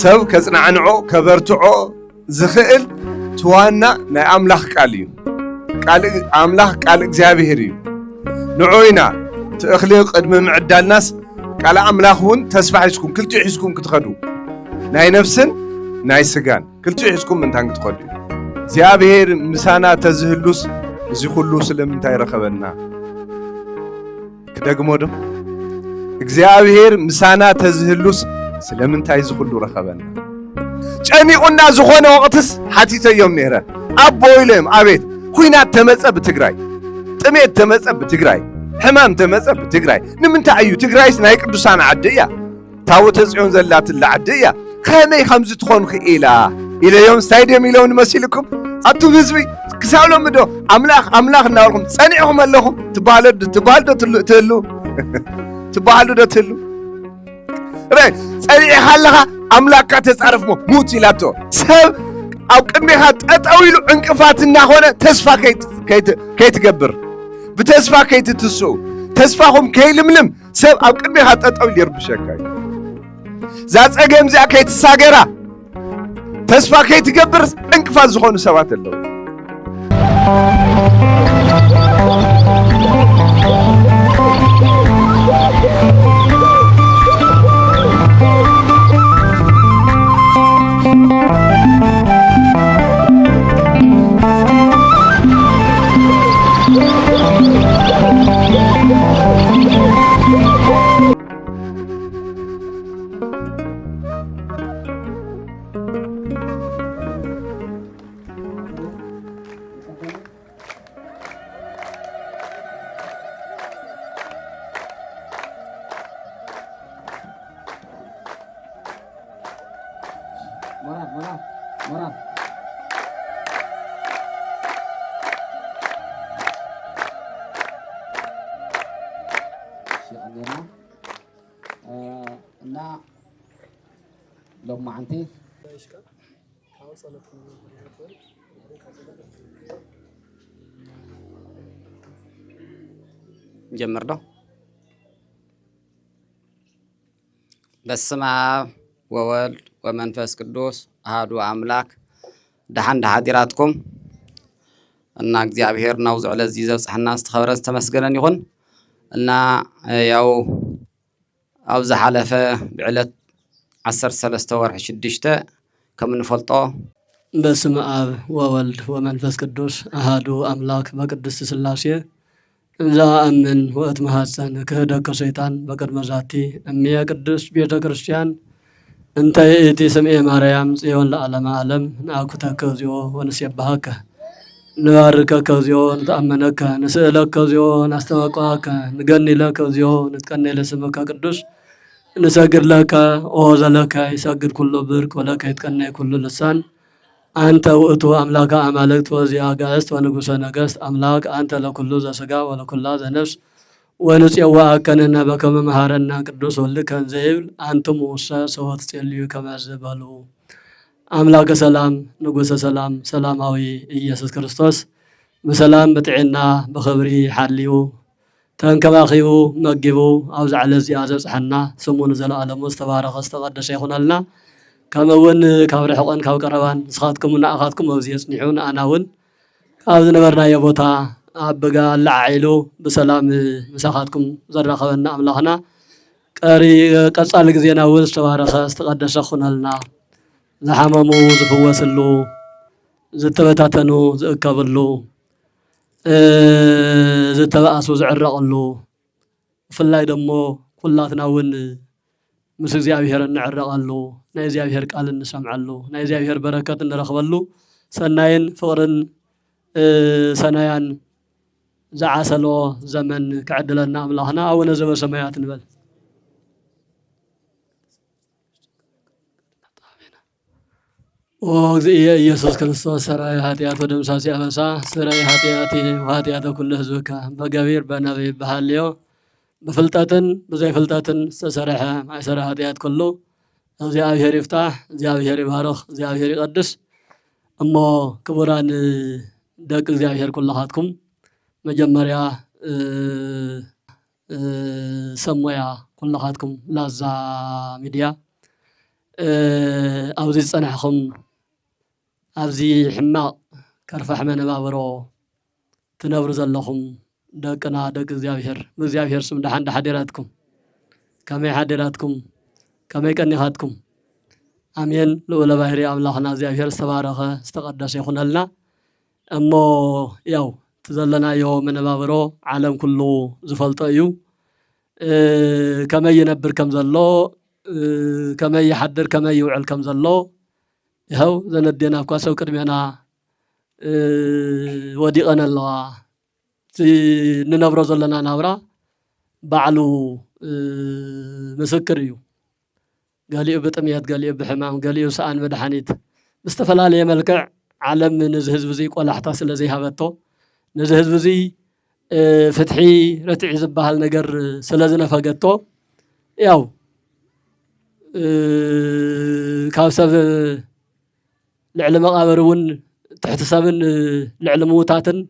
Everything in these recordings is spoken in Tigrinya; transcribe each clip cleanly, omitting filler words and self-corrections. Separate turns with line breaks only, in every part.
ሰብ ከጽናዕንዖ ከበርትዖ ዝኽእል ትዋና ናይ ኣምላኽ ቃል እዩ ቃል ኣምላኽ ቃል እግዚአብሔር እዩ ንዑይና ትእኽሊ ቅድሚ ምዕዳልናስ ቃል ኣምላኽ እውን ተስፋ ሒዝኩም ክልቲኡ ሒዝኩም ክትኸዱ ናይ ነፍስን ናይ ስጋን ክልቲኡ ሒዝኩም ምንታን ክትኸዱ እግዚአብሔር ምሳና ተዝህሉስ እዚ ኩሉ ስለምንታይ ረኸበና ክደግሞ ዶ እግዚአብሔር ምሳና ተዝህሉስ ስለምንታይ እዚ ኩሉ ረኸበና ጨኒቁና ዝኾነ ወቅትስ ሓቲተዮም ነይረ ኣቦ ኢሎም ኣቤት ኩናት ተመፀ ብትግራይ ጥሜት ተመፀ ብትግራይ ሕማም ተመፀ ብትግራይ ንምንታይ እዩ ትግራይስ ናይ ቅዱሳን ዓዲ እያ ታቦተ ጽዮን ዘላትላ ዓዲ እያ ከመይ ከምዚ ትኾኑ ክኢላ ኢለዮም ስታዲየም ኢሎም ንመሲልኩም ኣቱ ህዝቢ ክሳብሎም ዶ ኣምላኽ እናበልኩም ጸኒዕኩም ኣለኹም ትበሃሉ ዶ ትህሉ ረይ ጸኒዕኻ ኣለኻ ኣምላኽካ ተጻርፍሞ ሙት ኢላቶ ሰብ ኣብ ቅድሚኻ ጠጠው ኢሉ ዕንቅፋት እናኾነ ተስፋ ከይትገብር ብተስፋ ከይትትስኡ ተስፋኹም ከይልምልም ሰብ ኣብ ቅድሚኻ ጠጠው ኢሉ ይርብሸካ እዩ ዛ ጸገም እዚኣ ከይትሳገራ ተስፋ ከይትገብር ዕንቅፋት ዝኾኑ ሰባት ኣለዉ
Moral. شغلنا እና لما انت
ጀምር ነው በስመ አብ ወወልድ ወመንፈስ ቅዱስ አሐዱ አምላክ ደሓን ዳሓዲራትኩም እና እግዚአብሔር ናው ዝዕለ እዚ ዘብጽሕና ዝተኸበረ ዝተመስገነን ይኹን እና ያው ኣብ ዝሓለፈ ብዕለት 13 ወርሒ 6 ከም እንፈልጦ
በስመ አብ ወወልድ ወመንፈስ ቅዱስ አሐዱ አምላክ በቅድስት ሥላሴ ዘአምን ወእት መሐፀን ክህደከ ሰይጣን በቅድመ ዛቲ እምየ ቅድስት ቤተ ክርስቲያን እንተ ይእቲ ስምዔ ማርያም ጽዮን ለዓለመ ዓለም ንአኩተከ እግዚኦ ወንሴብሐከ ንባርከከ እግዚኦ ንተአመነከ ንስእለከ እግዚኦ ናስተዋቅዓከ ንገኒለከ እግዚኦ ንትቀነይ ለስምከ ቅዱስ ንሰግድ ለከ ኦ ዘለከ ይሰግድ ኩሉ ብርክ ወለከ ይትቀነይ ኩሉ ልሳን አንተ ውእቱ አምላከ አማልክት ወዚአ ጋእስት ወንጉሰ ነገስት አምላክ አንተ ለኩሉ ዘሥጋ ወለኩላ ዘነፍስ ወንጽዋዐከ ንሕነ በከመ መሐረነ ቅዱስ ወልድከ ዘይብል አንትሙ ውሰ ሰወት ትጼልዩ ከመ ዝበሉ አምላከ ሰላም ንጉሰ ሰላም ሰላማዊ ኢየሱስ ክርስቶስ በሰላም በጥዕና በኽብሪ ሓልዩ ተንከባኺቡ መጊቡ ኣብ ዛዕለ እዚኣ ዘብጽሐና ስሙ ንዘለኣለሙ ዝተባረኸ ዝተቐደሰ ይኹነልና ከምውን ካብ ርሕቆን ካብ ቀረባን ንስኻትኩም ንኣኻትኩም ኣብዚ የጽኒሑ ንኣና እውን ካብ ዝነበርናዮ ቦታ ኣብ በጋ ላዓዒሉ ብሰላም ምሳኻትኩም ዘራኸበና ኣምላኽና ቀሪ ቀጻሊ ግዜና እውን ዝተባረኸ ዝተቐደሰ ኹነልና ዝሓመሙ ዝፍወስሉ ዝተበታተኑ ዝእከብሉ ዝተባእሱ ዝዕረቕሉ ብፍላይ ደሞ ኩላትና እውን ምስ እግዚኣብሔር እንዕረቐሉ ናይ እግዚኣብሔር ቃል እንሰምዓሉ ናይ እግዚኣብሔር በረከት እንረኽበሉ ሰናይን ፍቕርን ሰናያን ዝዓሰሎ ዘመን ክዕድለና ኣምላኽና ኣቡነ ዘበሰማያት ንበል ወእግዚእየ ኢየሱስ ክርስቶስ ሰራይ ኃጢአት ወደምሳሴ አበሳ ሰራይ ኃጢአት ወኃጢአተ ኩሉ ህዝብከ በገቢር በነቢብ በሃልዮ በፍልጠትን ብዘይፍልጠትን ዝተሰርሐ ማእሰረ ኃጢአት ኩሉ እግዚአብሔር ይፍታሕ እግዚአብሔር ይባርኽ እግዚአብሔር ይቀድስ እሞ ክቡራን ደቂ እግዚአብሔር ኩላኻትኩም መጀመርያ ሰሞያ ኩላኻትኩም ላዛ ሚድያ أوزي صنعكم أوزي حماق كرفح من بابرو تنبرز اللهم دقنا دق زيابير سم دحان حديراتكم كمي حديراتكم كمي كنيخاتكم آمين لولا باهري أملاخنا زيابير استبارخه استقدس يخون لنا أمو يو تزلنا يوم من بابرو عالم كله زفلت أيو كما ينبر كم زلو كما يحضر كما يوعل كم زلو يهو زندينا بكاسو كرمينا وديقنا الله ننبرو زلنا نابرا بعلو مسكريو قاليو بطميات قاليو بحمام قاليو سآن مدحانيت مستفلالي ملكع عالم نزهز بزيق ولا احتاس اللي هابتو نزهز بزي فتحي رتعي زبها النقر سلازنا فقدتو ياو كاوسف لعلم قابرون تحت سابن لعلم موتاتن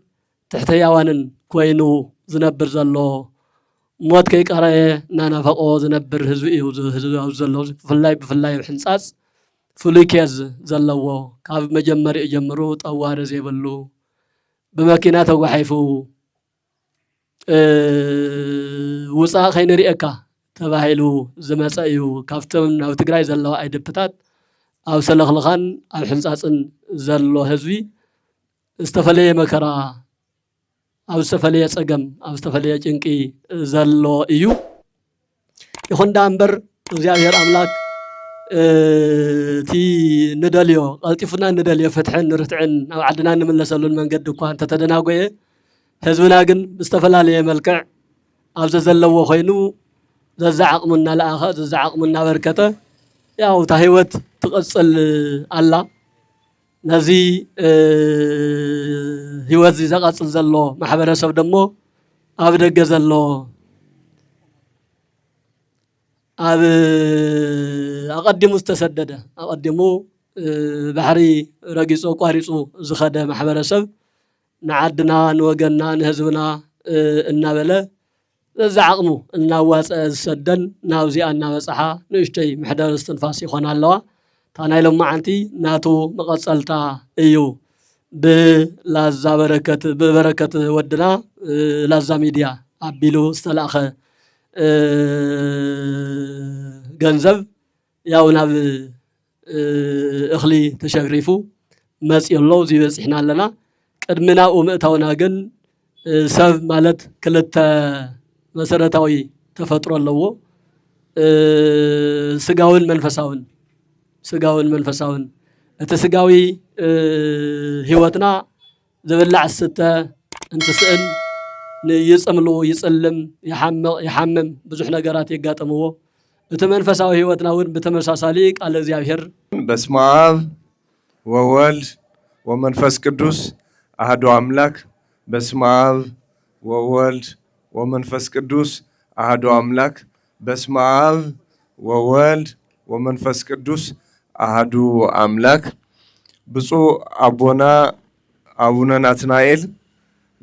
تحت ياوانن كوينو زنبر زلو موت كيك أرأي نانا فقو زنبر هزوئيو زلو بفلاي بحنساس فليكيز زلو كاف مجمر اجمرو طوار زيبلو بماكينات وحيفو وصا خين رئكا تباهلو زمصايو كافتم ناو تግራይ زلو ايدبتات او سلخلخان او حنصاصن زلو هزوي استفليه مكرا او استفليه صقم او استفليه ጭንቂ زلو እዩ ይኹን ዳምበር እግዚአብሔር አምላክ تي ندليو قلطفنا ندليو فتحن رتعن او عدنا نملسلون መንገድ እንኳን ተተደናጎየ ህዝብና ግን በስተፈላልየ መልክዕ ኣብ ዘዘለዎ ኮይኑ ዘዛዓቅሙና ለአኸ ዘዛዓቅሙና በርከተ ያው ታህይወት ትቀጽል አላ ነዚ ህይወት ዘቀጽል ዘሎ ማህበረሰብ ደሞ ኣብ ደገ ዘሎ ኣብ أقدمو استسدد أقدمو بحري رقيصو قاريصو زخده محبرسب نعدنا نوغنا نهزبنا النابلة زعقمو النواس السدن ناوزي النواسحا نشتي محدار استنفاسي خونا اللوا تانا لما عنتي ناتو مقصلتا ايو بلازا ببركة ودنا لازا ميديا عبيلو استلاخ ገንዘብ ያው ናብ እኽሊ ተሸግሪፉ መጽየሎ ዝይበጽሕና ኣለና ቅድምና ወምእታውና ግን ሰብ ማለት ክልተ መሰረታዊ ተፈጥሮ ኣለዎ ስጋውን መንፈሳውን እቲ ስጋዊ ህይወትና ዝብላዕ ስተ እንትስእን يصملو يصلم يحمم بزح ነገራት يጋጠمو እቲ መንፈሳዊ ህይወትና ወን በተመሳሳሊ ቃል እግዚአብሔር
በስመ አብ ወወልድ ወመንፈስ ቅዱስ አሐዱ አምላክ በስመ አብ ወወልድ ወመንፈስ ቅዱስ አሐዱ አምላክ በስመ አብ ወወልድ ወመንፈስ ቅዱስ አሐዱ አምላክ ብፁዕ አቦና አቡነ ናትናኤል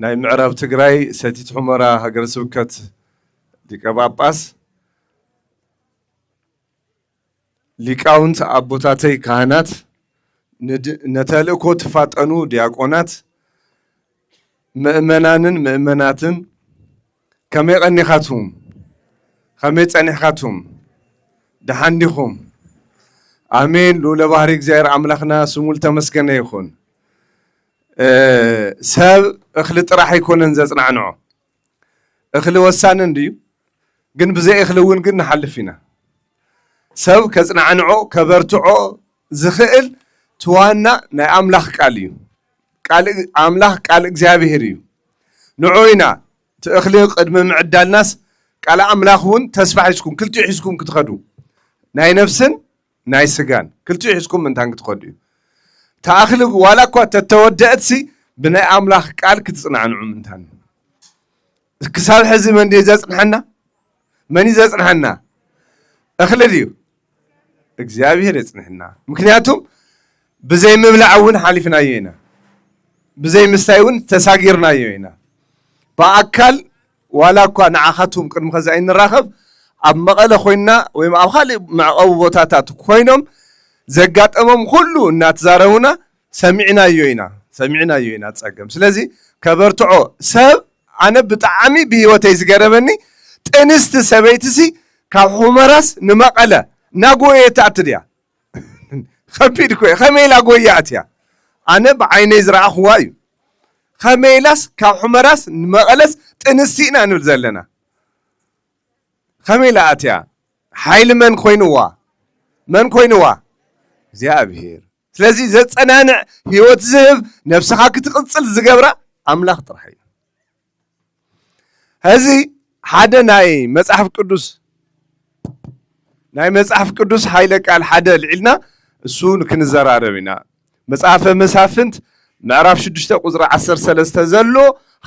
ናይ ምዕራብ ትግራይ ሰቲት ሑመራ ሀገረ ስብከት ሊቀ ጳጳስ ሊቃውንት አቦታተይ ካህናት ነተልእኮ ተፋጠኑ ዲያቆናት ምእመናትን ከመይ ቀኒኻቱም ከመይ ጸኒሕኻቱም ደሓንዲኹም አሜን ሉለ ባህሪ እግዚአብሔር አምላኽና ስሙ ተመስገነ ይኹን ሰብ እኽሊ ጥራሕ አይኮነን ዘጽናዕንዖ እኽሊ ወሳንን ድዩ ግን ብዘይ እኽሊ እውን ግን ንሓልፍ ኢና ሰብ ከጽናዕንዖ ከበርትዖ ዝኽእል ትዋና ናይ አምላኽ ቃል እዩ ቃል አምላኽ ቃል እግዚአብሔር እዩ ንዑይና ትእኽሊ ቅድሚ ምዕዳልናስ ቃል አምላኽ እውን ተስፋ ሒዝኩም ክልቲኡ ሒዝኩም ክትኸዱ ናይ ነፍስን ናይ ስጋን ክልቲኡ ሒዝኩም ምንታን ክትኸዱ እዩ ተኣኽሊ ዋላ እኳ ተተወደአትሲ ብናይ አምላኽ ቃል ክትጽናዕንዑ ምንታን ክሳብ ሕዚ መን ዘጽንሐና መን ዘጽንሐና እኽሊ ድዩ እግዚአብሔር የጽንሐና ምክንያቱም ብዘይ ምብላዕ እውን ሓሊፍናዮ ኢና ብዘይ ምስታይ እውን ተሳጊርናዮ ኢና በአካል ዋላ እኳ ንዓኻቱም ቅድሚ ከዛ እንራኸብ ኣብ መቐለ ኮይና ወይ ኣብ ካልእ መዕቀቡ ቦታታት ኮይኖም ዘጋጠመም ሁሉ እናትዛረቡና ሰሚዕናዮ ኢና ጸገም ስለዚ ከበርትዖ ሰብ ኣነ ብጣዕሚ ብህይወተይ ዝገረመኒ ጥንስቲ ሰበይትሲ ካብ ሁመራስ ንመቐለ ናጎየት ኣትድያ ከቢድ ኮይ ከመይላ ጎያት እያ ኣነ ብዓይነይ ዝረኣኽዋ እዩ ከመይላስ ካብ ሁመራስ ንመቐለስ ጥንስቲ ኢና ንብል ዘለና ከመይላ ኣትያ ሓይሊ መን ኮይኑዋ እግዚኣብሔር ስለዚ ዘጸናንዕ ህይወት ዝህብ ነፍስኻ ክትቕጽል ዝገብራ ኣምላኽ ጥራሕ እዩ እዚ ሓደ ናይ መጽሓፍ ቅዱስ ሃይለ ቃል ሓደ ልዕልና እሱ ክንዘራረብ ኢና መጽሓፈ መሳፍንት ምዕራፍ 6 ቁጽሪ 13 ዘሎ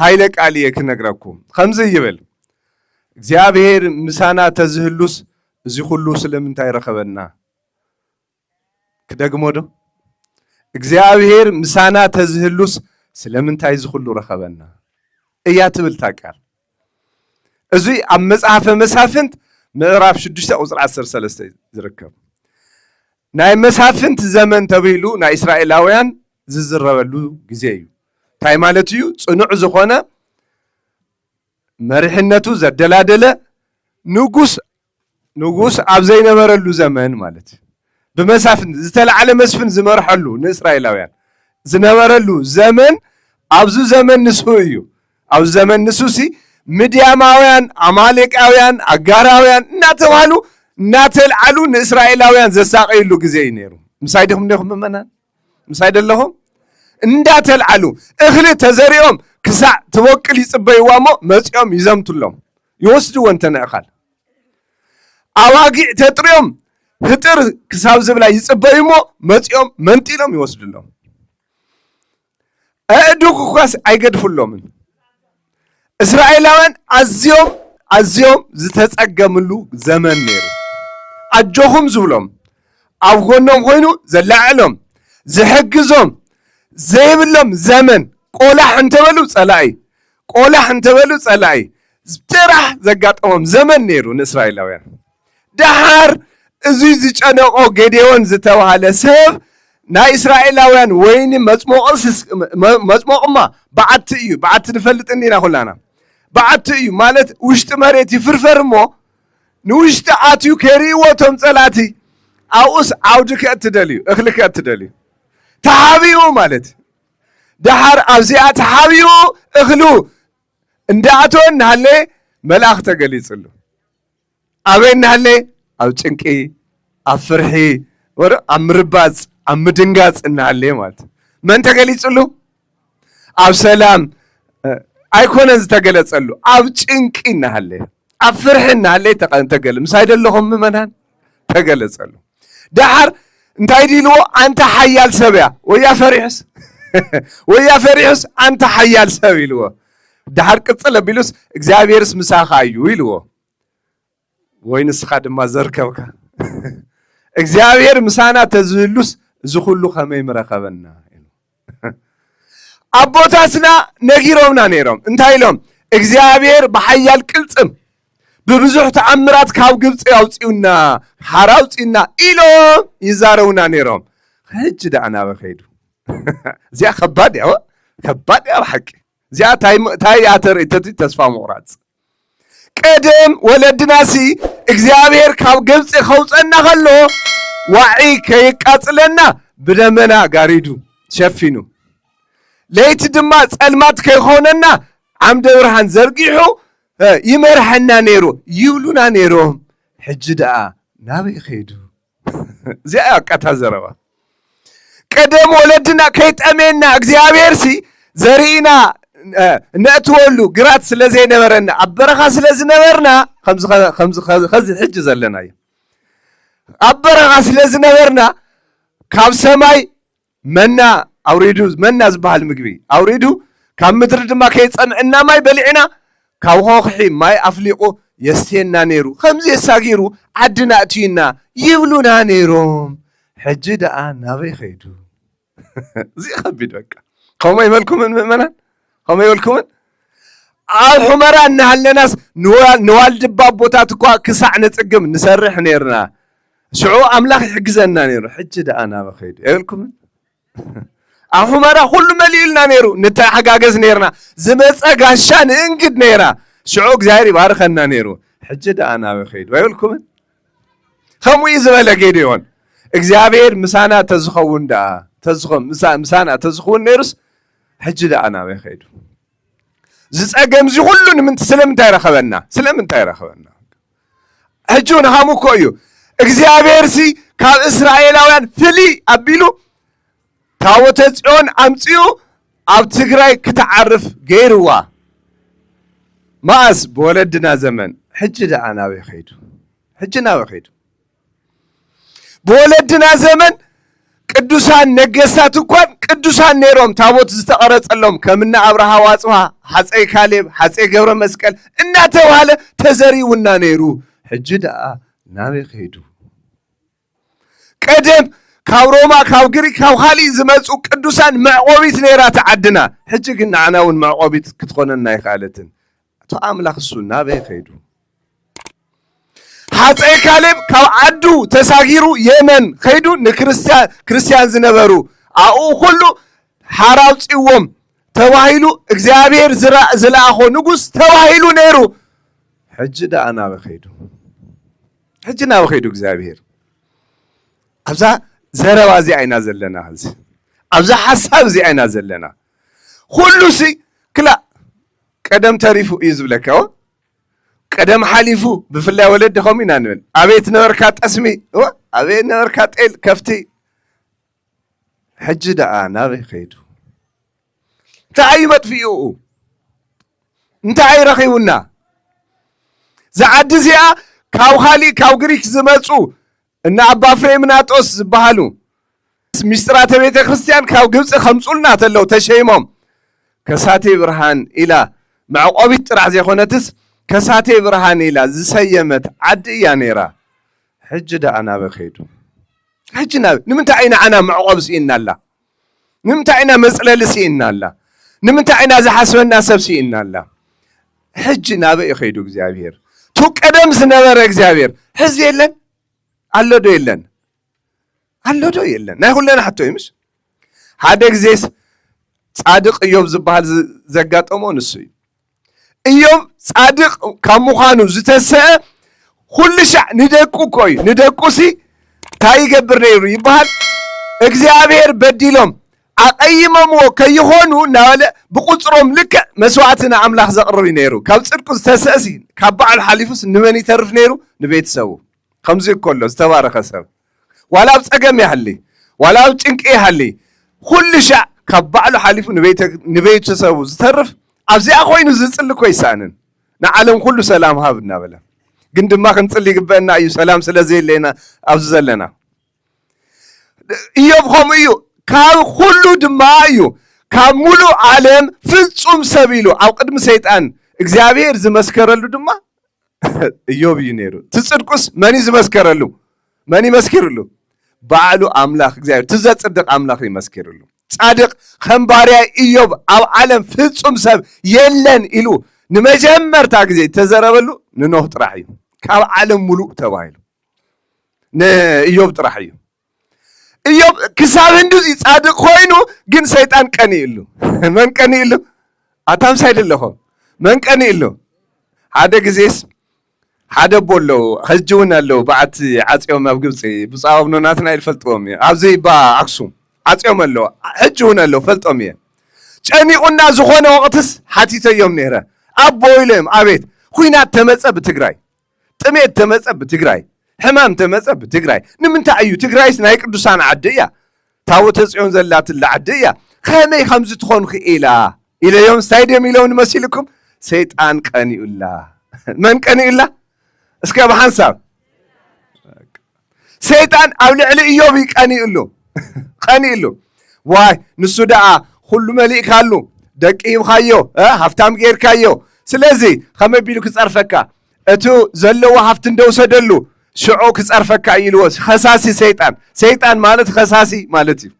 ሃይለ ቃል እየ ክነግረኩም ከምዚ ይብል እግዚአብሔር ምሳና ተዝህሉስ እዚ ሁሉ ስለምንታይ ረኸበና ክደግሞዶ እግዚአብሔር ምሳና ተዝህሉስ ስለምንታይ እዚ ሁሉ ረኸበና እያ ትብል ታቃል እዚ ኣብ መጽሓፈ መሳፍንት ምዕራፍ 6 ቁጽሪ 13 ዝርከብ ናይ መሳፍንት ዘመን ተብሂሉ ናይ እስራኤላውያን ዝዝረበሉ ግዜ እዩ እንታይ ማለት እዩ ጽኑዕ ዝኾነ መሪሕነቱ ዘደላደለ ንጉስ ኣብ ዘይነበረሉ ዘመን ማለት ብመሳፍንት ዝተለዓለ መስፍን ዝመርሐሉ ንእስራኤላውያን ዝነበረሉ ዘመን ኣብዚ ዘመን ንሱ እዩ ኣብዚ ዘመን ንሱሲ ምድያማውያን አማሌቃውያን አጋራውያን እናተባሉ እናተልዓሉ ንእስራኤላውያን ዘሳቀይሉ ግዜ እዩ ነይሩ ምሳይ ደኹም መናን ምሳይ ደለኹም እንዳተልዓሉ እኽሊ ተዘሪኦም ክሳዕ ተወቅል ይጽበይዋሞ መጽኦም ይዘምቱሎም ይወስድዎ እንተነእኻል ኣዋጊዕ ተጥሪዮም ህጥር ክሳብ ዝብላ ይጽበይሞ መጽኦም መንጢሎም ይወስድሎም ኣእዱግ ኳስ ኣይገድፍሎምን እስራኤላውያን ኣዝዮም ዝተጸገምሉ ዘመን ነይሩ ኣጆኹም ዝብሎም ኣብ ጎኖም ኮይኑ ዘላዕሎም ዝሕግዞም ዘይብሎም ዘመን ቆላሕ እንተበሉ ጸላኢ ጥራሕ ዘጋጠሞም ዘመን ነይሩ ንእስራኤላውያን ድሓር እዙይ ዝጨነቆ ጌዴዎን ዝተባሃለ ሰብ ናይ እስራኤላውያን ወይኒ መጽሞቕማ በዓቲ እዩ በዓቲ ንፈልጥ እንዲና ኩላና በዓቲ እዩ ማለት ውሽጢ መሬት ይፍርፈር እሞ ንውሽጢ ኣትዩ ከሪእዎቶም ጸላቲ ኣብኡስ ዓውዲ ከእትደልዩ እኽሊ ከእትደልዩ ተሓቢኡ ማለት ድሓር ኣብዚኣ ተሓቢኡ እኽሉ እንዳኣተወ እናሃለ መልኣኽ ተገሊጽሉ ኣበይ እናሃለ ኣብ ጭንቂ ኣብ ፍርሒ ኣብ ምርባጽ ኣብ ምድንጋጽ እናሃለ ማለት መን ተገሊጽሉ ኣብ ሰላም ኣይኮነን ዝተገለጸሉ ኣብ ጭንቂ እናሃለ ኣብ ፍርሒ እናሃለ ተገለ ምሳይ ደለኹም ምእመናን ተገለጸሉ ድሓር እንታይ ዲልዎ ኣንተ ሓያል ሰብያ ወያ ፈሪሑስ ኣንተ ሓያል ሰብ ኢልዎ ድሓር ቅጽል ኣቢሉስ እግዚኣብሔርስ ምሳኻ እዩ ኢልዎ ወይ ንስኻ ድማ ዘርከብካ እግዚአብሔር ምሳና ተዝህሉስ እዚ ሁሉ ከመይ ምረኸበና ኣቦታትና ነጊሮምና ነይሮም እንታይ ኢሎም እግዚአብሔር ብሓያል ቅልጽም ብብዙሕ ተኣምራት ካብ ግብፂ ኣውፂኡና ሓር ኣውፂኡና ኢሎም ይዛረቡና ነይሮም ሕጂ ዳኣ ናበ ኸይዱ እዚኣ ከባድ እያ ብሓቂ እዚኣ እንታይ እያ ተርእተቲ ተስፋ ምቑራጽ ቀደም ወለድናሲ እግዚአብሔር ካብ ግብፂ ኸውፀና ኸሎ ዋዒ ከይቃጽለና ብደመና ጋሪዱ ሸፊኑ ለይቲ ድማ ጸልማት ከይኾነና ዓምደ ብርሃን ዘርጊሑ ይመርሐና ነይሩ ይብሉና ነይሮም ሕጂ ደኣ ናበይ ኸይዱ እዚኣ ኣቃታ ዘረባ ቀደም ወለድና ከይጠሜና እግዚአብሔርሲ ዘርኢና ነእትወሉ ግራት ስለ ዘይነበረና ኣብ በረኻ ስለ ዝነበርና ከምዚ ሕጂ ዘለና እዩ ኣብ በረኻ ስለ ዝነበርና ካብ ሰማይ መና ኣውሪዱ መና ዝበሃል ምግቢ ኣውሪዱ ካብ ምድሪ ድማ ከይጸምዕና ማይ በሊዕና ካብ ኾኽሒ ማይ ኣፍሊቁ የስተየና ነይሩ ከምዚ የሳጊሩ ዓድና እትዩና ይብሉና ነይሮም ሕጂ ደኣ ናበይ ኸይዱ እዚ ኸቢድ በቃ ከመይ መልኩምን ምእመናን ከመይ መልኩምን ኣብ ሑመራ እናሃለናስ ንዋልድባ ቦታት እኳ ክሳዕ ነጽግም ንሰርሕ ነይርና شعو أملاك حجزنا نيرو حج ده أنا بخيد يقولكم أحمرا كل مليلنا نيرو نتا حجاجز نيرنا زمت أجاشان إنجد نيرا شعو جزائري بارخنا نيرو حج ده أنا بخيد ويقولكم خمو يزمل جديون إجزابير مسانا تزخون دا تزخون مسانا تزخون نيرس حج ده أنا بخيد زس أجمز كلون من سلم تيرا خبرنا سلم تيرا خبرنا حجون هامو كويو إجزابير سي كان إسرائيلاويان فيلي أبيلو تاوتزون أمتيو أب تجري كتعرف غيروا ماس بولدنا زمن حج ده أنا بخيد حجنا بخيد بولدنا زمن ቅዱሳን ነገስታት እንኳን ቅዱሳን ነሮም ታቦት ዝተቀረጸሎም ከምና አብርሃ ዋጽዋ ሐፀይ ካሌብ ሐፀይ ገብረ መስቀል እናተባለ ተዘሪውና ነሩ ሕጂ ደኣ ናበይ ኸይዱ ቀደም ካብ ሮማ ካብ ግሪክ ካብ ካሊእ ዝመጹ ቅዱሳን መዕቆቢት ነራ ተዓድና ሕጂ ግን ንዓና እውን መዕቆቢት ክትኾነና ይኻለትን እቶ ኣምላኽ እሱ ናበይ ኸይዱ ሐፀይ ካሌብ ካብ ዓዱ ተሳጊሩ የመን ኸይዱ ንክርስቲያን ዝነበሩ አኡ ሁሉ ሓራውፂዎም ተባሂሉ እግዚአብሔር ዝለኣኾ ንጉስ ተባሂሉ ነይሩ ሕጂ ደኣ ናበይ ኸይዱ ሕጂ ናበይ ኸይዱ እግዚአብሔር ኣብዛ ዘረባ እዚ አይና ዘለና ሕዚ ኣብዛ ሓሳብ እዚ አይና ዘለና ሁሉሲ ክላ ቀደም ተሪፉ እዩ ዝብለካ ቀደም ሓሊፉ ብፍላይ ወለድኹም ኢና ንብል ኣቤት ነበርካ ጠስሚ ኣቤት ነበርካ ጤል ከፍቲ ሕጂ ደኣ ናበይ ኸይዱ እንታይ መጥፊኡ እንታይ ረኺቡና ዝዓዲ እዚኣ ካብ ካሊእ ካብ ግሪክ ዝመፁ እና ኣባ ፍሬምናጦስ ዝበሃሉ ሚስጥራተ ቤተ ክርስቲያን ካብ ግብፂ ከምፁልና ተለው ተሸይሞም ከሳቴ ብርሃን ኢላ መዕቆቢት ጥራሕ ዘይኮነትስ ከሳቴ ብርሃን ኢላ ዝሰየመት ዓዲ እያ ነይራ ሕጂ ደኣ ናበይ ኸይዱ ሕጂ ናበይ ንምንታይ ኢና ዓና መዕቆብ ስኢና ኣላ ንምንታይ ኢና መፅለሊ ስኢና ኣላ ንምንታይ ኢና ዝሓስበና ሰብ ስኢና ኣላ ሕጂ ናበይ ኸይዱ እግዚአብሔር ቱ ቀደም ዝነበረ እግዚአብሔር ሕዚ የለን ኣሎ ዶ የለን ኣሎ ዶ የለን ናይ ኩለና ሕቶ እዩ ምስ ሓደ ግዜስ ጻድቕ ኢዮብ ዝበሃል ዘጋጠሞ ንሱ እዩ ኢዮብ ጻድቕ ካብ ምዃኑ ዝተሰአ ኩሉ ሻዕ ንደቁ ኮይ ንደቁሲ እንታይ ይገብር ነይሩ ይበሃል እግዚአብሔር በዲሎም ኣቐይሞምዎ ከይኾኑ እናበለ ብቁፅሮም ልክዕ መስዋዕትና ኣምላኽ ዘቕርብ ነይሩ ካብ ጽድቁ ዝተሰአሲ ካብ በዓሉ ሓሊፉስ ንመን ይተርፍ ነይሩ ንቤተሰቡ ከምዚ እኮሎ ዝተባረኸ ሰብ ዋላ ኣብ ፀገም ይሃሊ ዋላ ኣብ ጭንቂ ይሃሊ ኩሉ ሻዕ ካብ በዓሉ ሓሊፉ ንቤተሰቡ ዝተርፍ ኣብዚኣ ኮይኑ ዝፅሊ ኮ ይሳንን ንዓለም ኩሉ ሰላም ሃብ እናበለ ግን ድማ ክንፅሊ ይግበአና እዩ ሰላም ስለዘየለና ኣብዚ ዘለና ኢዮብ ከምኡ እዩ ካብ ኩሉ ድማ እዩ ካብ ሙሉእ ዓለም ፍጹም ሰብ ኢሉ ኣብ ቅድሚ ሰይጣን እግዚአብሔር ዝመስከረሉ ድማ ኢዮብ እዩ ነይሩ ትጽድቁስ መን ዝመስከረሉ መን ይመስክርሉ ባዕሉ ኣምላኽ እግዚአብሔር ትዘጽድቕ ኣምላኽ ይመስክርሉ ጻድቕ ከም ባርያ ኢዮብ ኣብ ዓለም ፍጹም ሰብ የለን ኢሉ ንመጀመርታ ግዜ ተዘረበሉ ንኖህ ጥራሕ እዩ ካብ ዓለም ሙሉእ ተባሂሉ ንኢዮብ ጥራሕ እዩ ኢዮብ ክሳብ ህንዱዚ ጻድቕ ኮይኑ ግን ሰይጣን ቀኒኢሉ መን ቀኒኢሉ ኣታምሳይ ደለኹም መን ቀኒኢሉ ሓደ ግዜስ ሓደ ቦሎ ሕጂ እውን ኣለዉ በዓቲ ዓፂዮም ኣብ ግብፂ ብፃ ኣብኖናትና ይፈልጥዎም እየ ኣብዚ ባ ኣክሱም ዓፂዮም ኣለዉ ሕጂ እውን ኣለዉ ፈልጦም እየ ጨኒቁና ዝኾነ ወቕትስ ሓቲተዮም ነይረ ኣቦ ኢሎም ኣቤት ኩናት ተመፀ ብትግራይ ጥሜት ተመፀ ብትግራይ ሕማም ተመፀ ብትግራይ ንምንታይ እዩ ትግራይስ ናይ ቅዱሳን ዓዲ እያ ታቦተ ጽዮን ዘላትላ ዓዲ እያ ከመይ ከምዚ ትኾኑ ክኢላ ኢለዮም ስታይ ድዮም ኢሎም ንመሲልኩም ሰይጣን ቀኒኡላ መን ቀኒኡላ እስከ ብሓንሳብ ሰይጣን ኣብ ልዕሊ ኢዮብ ቀኒኡሉ ቀኒኡሉ ዋይ ንሱ ደኣ ኩሉ መሊእካሉ ደቂምካዮ ሃፍታም ጌርካዮ ስለዚ ከመይ ቢሉ ክፀርፈካ እቲ ዘለዎ ሃፍቲ እንደውሰደሉ ሽዑ ክፀርፈካ ኢልዎ ከሳሲ ሰይጣን ማለት ከሳሲ ማለት እዩ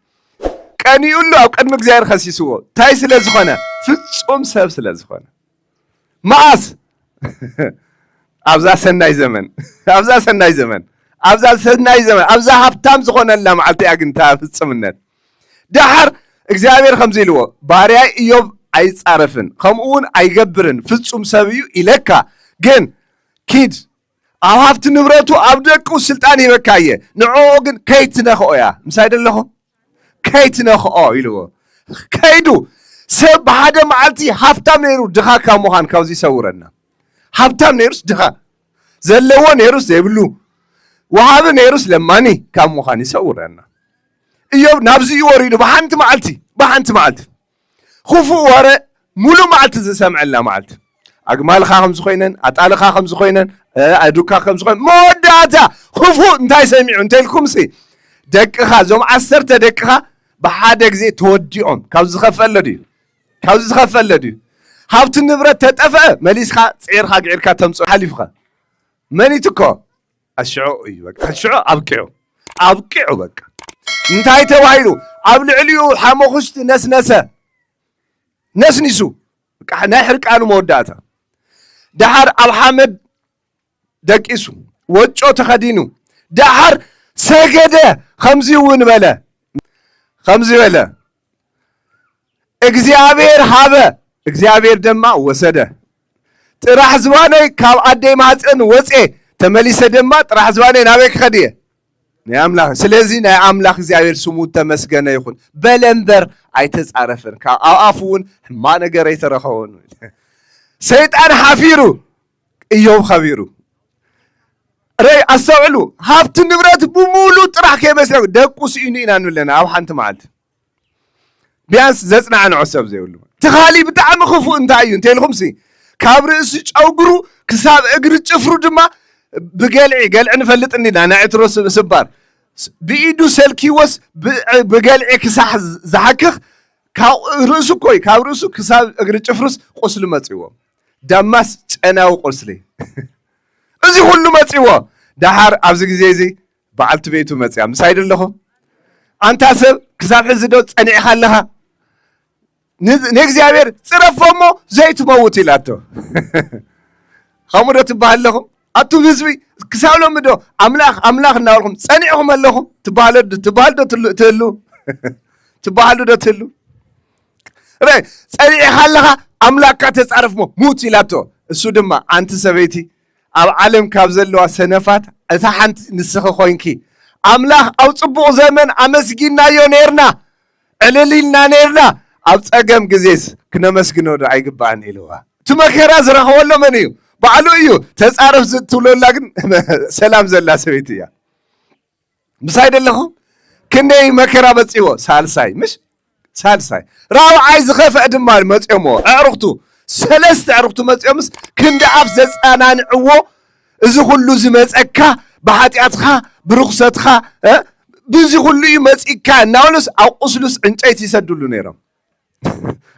ቀኒኡሉ ኣብ ቅድሚ እግዚአብሔር ከሲስዎ እንታይ ስለ ዝኾነ ፍጹም ሰብ ስለ ዝኾነ መዓስ ኣብዛ ሰናይ ዘመን أبز سناي زمان أبز هفتام زخون الله معلتي أجنتها في السمنات دحر إجزابير خمسة لوا باريا إيوب عايز عرفن خمون عيجبرن في السم سبيو إلكا جن كيد أهافت نبرتو أبدك وسلطاني بكاية نعوجن كيتنا خويا مساعد الله كيتنا خو يلوا كيدو سب هذا معلتي هفتام نيرو دخا كاموهان كوزي سورنا هفتام نيروس دخا زلوا نيروس زبلو وهذا نيروس لماني كاموهان يسورنا إيوب نابزي يوريدو بحنت معلتي خفو ورا مولو معلت زسمع الله معلت أجمال خاهم زخينن أتعال خاهم زخينن أدوكا خاهم زخينن موداتا خفو انتاي سمعوا انتاي لكم سي دقها زوم عسرت دقها بحادك زي توديون كاوز خفل دي هاوت النبرة تتفق مليسخا صعيرخا قعيركا تمصو حليفخا مني تكو أشعو إيوك أشعو أبكعو بك انتاي توايلو عبل عليو حاموخشت نسنسو نحرق عنو موداتا دحر الحمد دقيسو وجو تخدينو دحر سجده خمزي ونبلا እግዚአብሔር ሃበ እግዚአብሔር ደማ ወሰደ ጥራሕ ዝባነይ ካብ አደይ ማህፀን ወፄ ተመሊሰ ደማ ጥራሕ ዝባነይ ናበይ ክኸድየ ናይ አምላኽ ስለዚ ናይ አምላኽ እግዚአብሔር ስሙ ተመስገነ ይኹን በለምበር ኣይተጻረፈን ካብ አፉን ሕማ ነገር ኣይተረኸወን ሰይጣን ሓፊሩ ኢዮብ ኸቢሩ رأي أستوعلو هافت النبرات بمولو طرح كيمسلو دقو سيني إنا نولنا أو حانت معلت بيانس زتنا عن عصب زي ولو تخالي بتاع مخفو انتايون تيلهم سي كابر اسج أو قرو كساب اقر تشفرو دما قلع نفلت اني انا عتروس سبار بإيدو سلكي وس بقلع كساح زحكخ رأسو كوي كاب رأسو كساب اقر تشفروس قسل ماتيوه دماس تناو قسلي أزي كله ماتيوه دحر أبز جزيزي بعلت بيتو ماتيا مسايد اللهم أنت أسب كساب حزدوت أنا خلها نكزيابير صرفمو زيت موتي لاتو خمرة تبال لهم أتو نزوي كسالهم بدو أملاخ ناولهم صنعهم لهم تبالو تلو رأي صنع خلها أملاك تسعرفمو موتي لاتو السودما أنت سبيتي أب عالم كابزلوا سنفات أتحنت نسخ خوينكي أملاخ أو صبغ زمن أمسكينا يونيرنا عللينا نيرنا أب تأجم جزيز كنا مسكينو دعي قبان إلوها تمكير أزرق ولا منيو بعلو إيو تسعرف زتولو لكن سلام زلا سويتيا مسايد لهم كني مكيرا بتسيو سالساي مش سالساي راو عايز خف أدمال متأمو أعرفتو سلست عرفتو متأمس كند عفزز أنا نعوو إذا كله زمزكا بحاتياتها برخصتها بزي كله يمزكا ناولس أو أصلس أنتي تسدلو نيرم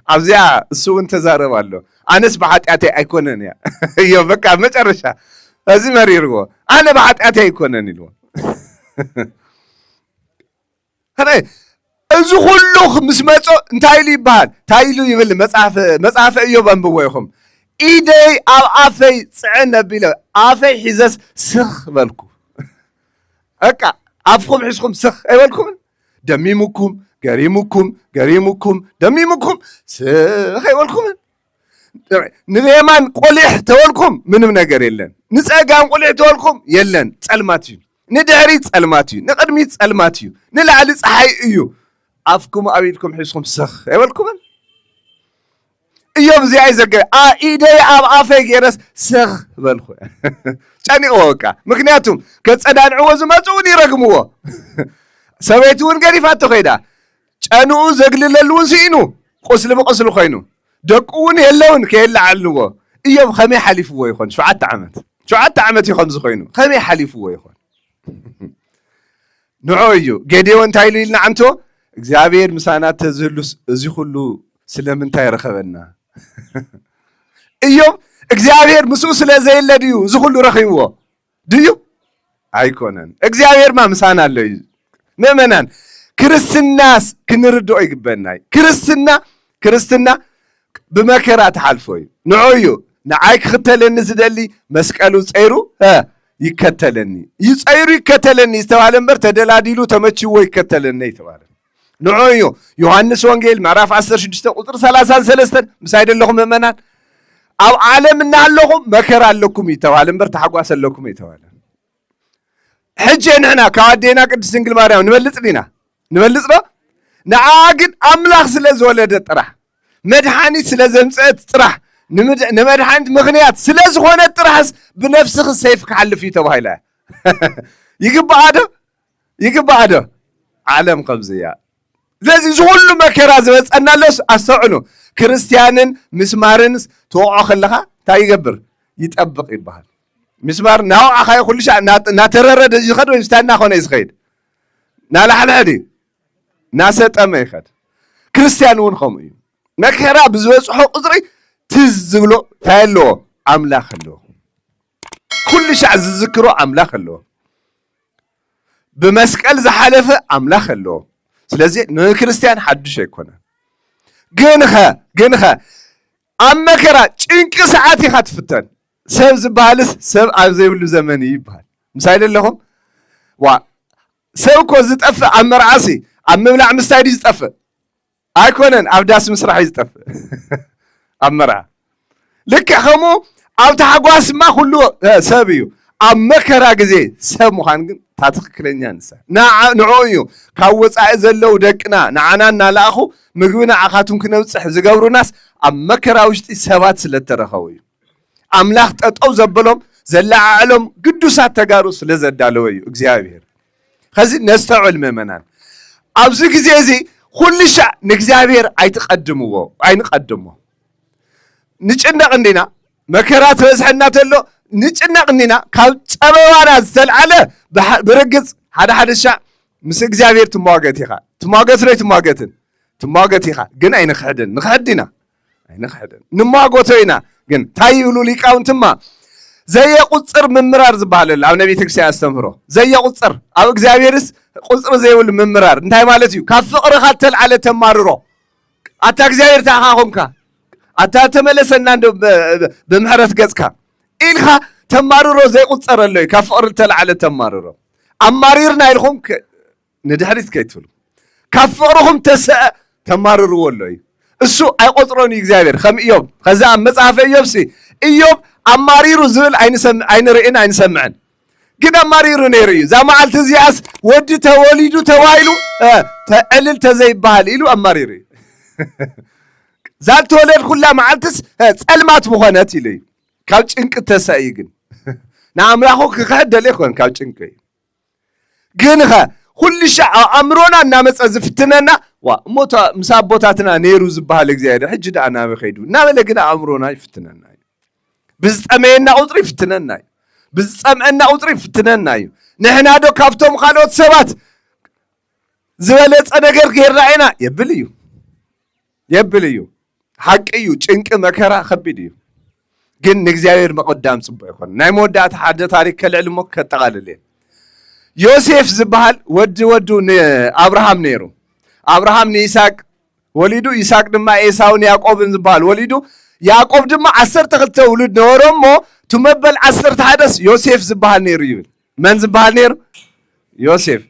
أبزيا السوق انتظاره والله أنا بحاتياتي أيكونن يا يا بكا مترشة هذي مريرو أنا بحاتياتي أيكونن لو هذا إذا كله مسمعته انتايلي بان تايلو يبل مصحف إيوب أنبويهم إيدي أو عفي صعنا بلا عفي حزاز سخ بالكم هكا عفكم حسكم سخ أي بالكم دميمكم قريمكم دميمكم سخ أي بالكم نليمان قليح تولكم منهم نقر يلن نسأقام قليح تولكم يلن تسألماتيو ندهري تسألماتيو نقدمي تسألماتيو نلعلي صحي إيو عفكم أبيلكم حسكم سخ أي بالكم إيوب زي عايزك إيدي أب عافيك يرس سخ بالخو تاني أوكا مكنياتهم كتصدان عوز ما توني رقموه سويتون قريفاتو خيدا تانو زقل للون سينو قسل خينو دقون يلون كيلا علوه إيوب خمي حليفوه يخون شو عدت عمت يخون زخينو خمي حليفوه يخون نعويو قديون تايلي لنا عمتو እግዚአብሔር ምሳናት ተዝህሉስ እዚ ሁሉ ስለምንታይ ረኸበና ኢዮብ እግዚአብሔር ምስኡ ስለዘይለድዩ እዚ ሁሉ ረኺብዎ ድዩ ኣይኮነን እግዚአብሔር ማ ምሳና አለው ምእመናን ክርስትናስ ክንርድኦ ይግበናይ ክርስትና ብመከራ ተሓልፎ እዩ ንዑዩ ንዓይ ክኽተለኒ ዝደሊ መስቀሉ ፀይሩ يكتلني يصير يكتلني استوى لمبر تدلاديلو تمشيو يكتلني يتبال نعويو يوحنس وانجيل معرف 16 قطر 33 مسايد لكم ممنان أو عالم نالهم مكر لكم يتبال لمبر تحقواس لكم يتبال حجة نحنا كادينا قد سنجل ماريام نبلت لنا نعاقد أملاخ سلز ولد طرح مدحاني سلز مصيت طرح نمدحانت مغنيات سلز هون طرحس بنفسك السيف كحلف يتبايله يقب عده عالم قبزيا لازم زغل مكر زبس أنا لس أسعنو كريستيانن مسمارنس توقع خلها تايقبر يتأبق يبهال مسمار ناو أخاي كل شيء ناتررد يخد ويستنى خونه يسخيد نالا حلادي ناسات أما يخد كريستيانون خمي مكرا بزوج حق قدري تزغلو تايلو أملاخ له كل شيء ذكره أملاخ له بمسكال زحلفه أملاخ له سلازي نو كريستيان حد شيء كونه جنخا أما كرا إنك ساعاتي خاتفتن سب زبالس سب عزيز يقول زماني يبهال مسايل لهم سب كوز تأفى عم رعاسي عم مبلع مستعد يتأفى أيكونن أبداس مسرح يتأفى عم رع لك خمو أو تحقواس ما كله سبيو أما كرا جزي سب مخانجن تاتخكلني أنسى نعويو كوز عزلو دكنا نعنا نلاخو مجونا عخاتهم كنا وتصح زجورو ناس أما كرا وجت سبات سلترخوي أملاخ تأو زبلهم زلع علم قدوسات تجارس لزدالوي إخزابير خزي نستوعب الممنان أبزك زي كل شيء نخزابير نقدمه نجنا عندنا مكرات رزحنا تلو نجنا عندنا كاب تبوانا زلعله برجز هذا الشيء مس إخزابير تماجتها جن أي نخدنا نماجتنا جن تايلو ليك أو أنتما زي قصر من مرار زبالة أو نبي تكسي أستمره زي قصر أو إخزابيرس قصر زي ولا من مرار نتاي مالتيو كفقر خاتل على تماررو أتا إخزابير تاخاهم كا أتا تملس الناند بمحرث جزكا إلها تماررو زي قصر اللي كفقر تل على تماررو أماريرنا إلهم ندحريت كيتفلو كفقرهم تسأ تماررو والله السو أي قطرون إخزابير خم إيوب خزام مصحف إيوب سي إيوب أماريرو زول أين رئينا أين سمعن كده أماريرو نيريو زي ما قلت زياس ودي توليدو توايلو تقلل تزيب بهاليلو أماريري زال تولد كلها ما قلتس سألمات مخانات إلي كاوش إنك تسايقن نعم راحو كخد ليخون كاوش إنك جنها كل شيء أمرنا نامس أزفتنا وموتا مسابوتاتنا نيروز بهالجزائر حجد أنا بخيدو نعمل لكنا أمرنا يفتننا بزأمنا أطري فتننا بزأمنا أطري فتننا نحن هذا كافتم خالوت سبات زولت أنا غير رأينا يبليو حقيو إنك مكرا خبيديو جن نجزائر ما قدام صبح يكون نايمو دات حد تاريخ كالعلم كتقاللين يوسف زبال ودو أبراهام نيرو أبراهام نيساق وليدو يساق دما إيساون يعقوب زبال وليدو يعقوب دما 10 تخلت ولد نورمو تمبل 10 حدث يوسف زبال نيرو يبل من زبال نيرو يوسف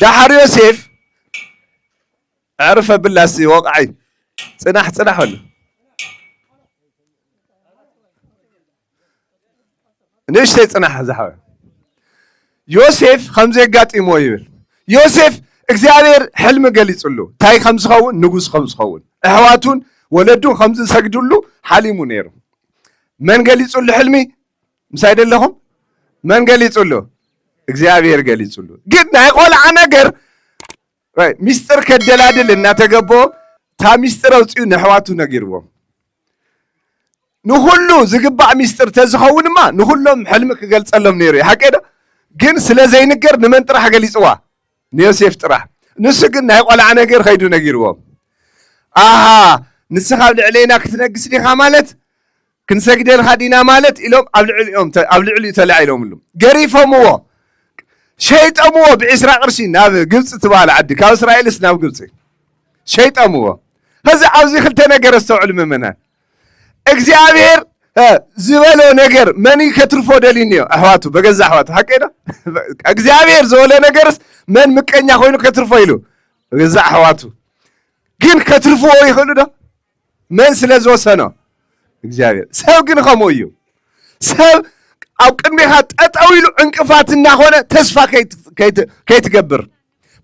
دحر يوسف عرف بالله سي وقعي صنح ولا ليش تصنح زحوه يوسف خمسة قات إمويل يوسف إخزابير حلم قليص له تاي 5 خون نجوس 5 خون أحواتون ولدون 5 سجدوا حليمو نيرو من قليص له حلمي مساعد لهم من قليص له إخزابير قليص له قدنا يقول أنا قر مستر كدلادل إن تجبو تا مستر أوتيو نحواتو نجيرهم نخلو زقبع مستر تزخون ما نخلهم حلمك قلت سلم نيري حكينا جن سلا زي نجر نمن طرح قال يسوا نيوسف طرح نسقنا يقول أنا نجر خيدو نجيرهم نسخاب علينا كتنقص لي خاملت كنسجد الخدينا مالت إلهم قبل علي تلعي لهم لهم قريفهم هو شيء أموه بعسرة قرشين هذا قبص تبال عدي كاو إسرائيل سناب قبصي شيء أموه هذا عاوزي خلتنا قرستو علم منها إخزابير زبالو نجر مني كترفو دلينيو أحواتو بجز أحواتو حكينا እግዚአብሔር زول نجرس من مكانيا خوينو كترفو يلو بجز أحواتو جن كترفو يخلو ده من سلزو سنة እግዚአብሔር سو جن خمويو سو أو كني هات أتأويلو إنكفات الناخونة تسفى كي تجبر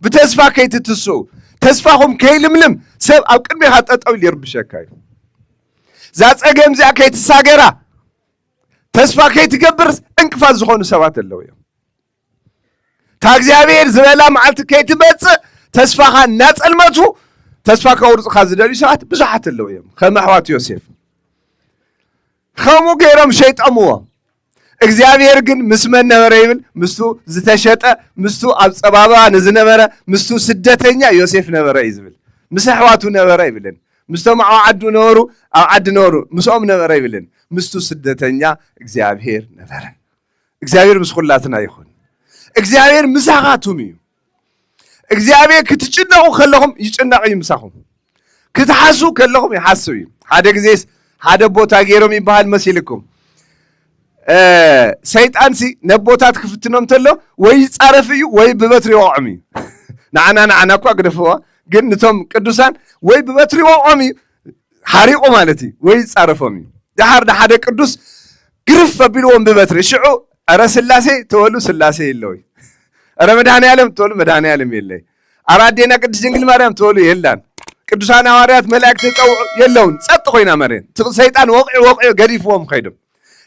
بتسفى كي تتسو تسفاهم كي لملم سو أو كني هات أتأويل يربشكاي زات أجمع زي كي تساجرا تسفى كي تجبر إنكفات زخون سوات اللوية تاجزابير زبالة معلت كي تبتس تسفى خان نات الماتو تسفى كورز خازدالي ساعات بزحت اللوية خم حوات يوسف خمو غيرهم شيء أموه እግዚአብሔር ግን ምስመን ነበረ ይብል ምስቱ ዝተሸጠ ምስቱ ኣብ ጸባባ ንዝነበረ ምስቱ ስደተኛ ዮሴፍ ነበረ ይዝብል ምስ ኣሕዋቱ ነበረ ይብልን ምስቶም ኣብ ዓዱ ነበሩ ኣብ ዓዲ ነበሩ ምስኦም ነበረ ይብልን ምስቱ ስደተኛ እግዚአብሔር ነበረ እግዚአብሔር ምስ ኩላትና ይኹን እግዚአብሔር ምሳኻቱም እዩ እግዚአብሔር ክትጭነቁ ከለኹም ይጭነቅ እዩ ምሳኹም ክትሓሱ ከለኹም ይሓስብ እዩ ሓደ ግዜስ ሓደ ቦታ ገይሮም ይበሃል መሲልኩም ሰይጣን ሲ ነቦታት ክፍትኖም ተሎ ወይ ጻረፍዩ ወይ በበትሪ ወዓሚ ናዓና እኮ ግደፈዋ ግን ነቶም ቅዱሳን ወይ በበትሪ ወዓሚ ሓሪቆ ማለት ወይ ጻረፎም ዳሃር ሓደ ቅዱስ ግርፍ ቢልዎም በበትሪ ሽዑ አረ ስላሴ ተወሉ ስላሴ የለውይ አረ መድኃኔዓለም ተወሉ መድኃኔዓለም የለይ አራዴና ቅድስት ድንግል ማርያም ተወሉ የላን ቅዱሳን ሐዋርያት መላእክት ተጠው የለውን ጸጥ ኮይና መሬን ሰይጣን ወቅዑ ገዲፍዎም ኸይዶም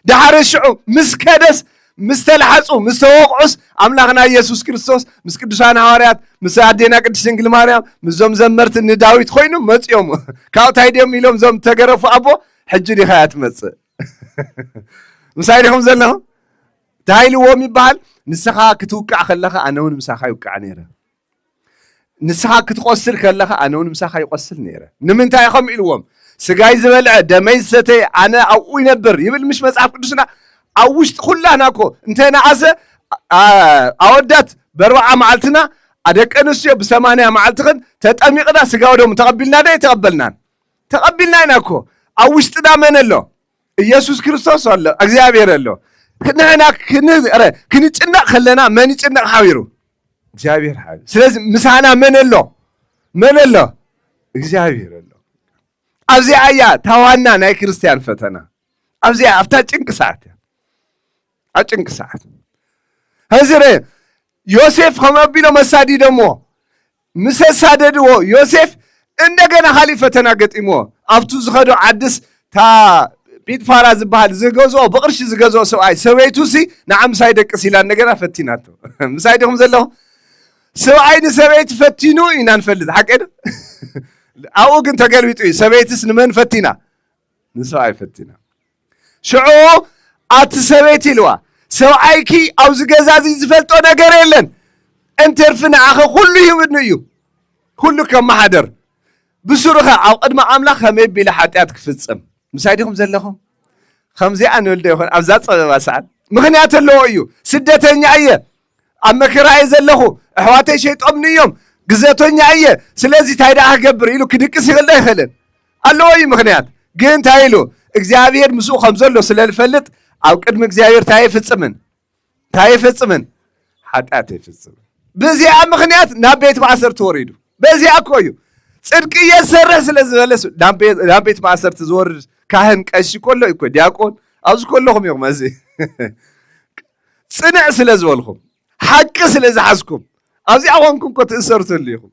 دحر الشعو مسكدس مستلحصو مستوقعس أملاخنا يسوع كريستوس مسكدسان حواريات مساعدينا قديس دنگل مريم مزوم زمرت ان داويد خوينو مصيوم كاو تايديم يلوم زوم تغرفو ابو حجري خيات مص مسايدهم زلنا تايلو ميبال نسخا كتوقع خلخه انون مسخا يوقع نيره نسخا كتقصل خلخه انون مسخا يقصل نيره نمنتا يخم يلوم سجاي زبلع دمي ستي أنا أو ينبر يبل مش مسعف قدسنا أوشت كلها ناكو انتنا عزة أودت بروعة معلتنا أدك أنسيو بسمانة معلتخن تتأمي قدا سجاودهم تقبلنا ده تقبلنا ناكو أوشت دا من الله يسوع كريستوس الله أجزابير الله كنا هناك كنا تنا خلنا ما نتنا حاويرو أجزابير حاوي سلز مسانا من الله أجزابير الله أبزي أيا توانا ناي كريستيان فتنا أبزي أفتح تنك ساعت هزره يوسف خما بيلو مسادي دمو مسساددو يوسف اندغنا خليفتنا قطيمو افتو زخدو عدس تا بيت فاراز بحال زغزو بقرش زغزو سواي سويتو سي نعم سايدك سيلان نغنا فتيناتو مسايدهم زلو سواي نسويت فتينو إنا نفلد حقد أو كنت قلبي سبيتس نمن فتينا نسوي فتينا شعو أتسبيتي لوا سوايكي أو زجازي زفلتو نجاريلن أنت رفنا أخو كله يودنيو كله كم حدر بسرعة أو قد ما عمله خميب بلا حتياتك في السم مساعدهم زلهم خمسة أنا ولدي أخوان أبزات صدق سعد مغنيات اللو أيو سدة نعية أما كراي زله أحواتي شيء أمنيهم جزاتوني عيه سلازي تايدا أجبر إلو كديك سيغلا يخلن الله أي مغنيات جين تايلو إجزاوير مسوق خمسة سلال فلت أو كدم إجزاوير تايف السمن حتى تايف السمن بزي عم مغنيات نابيت معصر توريدو بزي أكويو صدق يسرح سلازي فلسو نابيت معصر تزور كاهن كأشي كله يكون دياكون أوز كلهم يوم أزي صنع سلازي والخم حق سلازي حسكم أبزي أوانكم كنت إسرتوا ليهم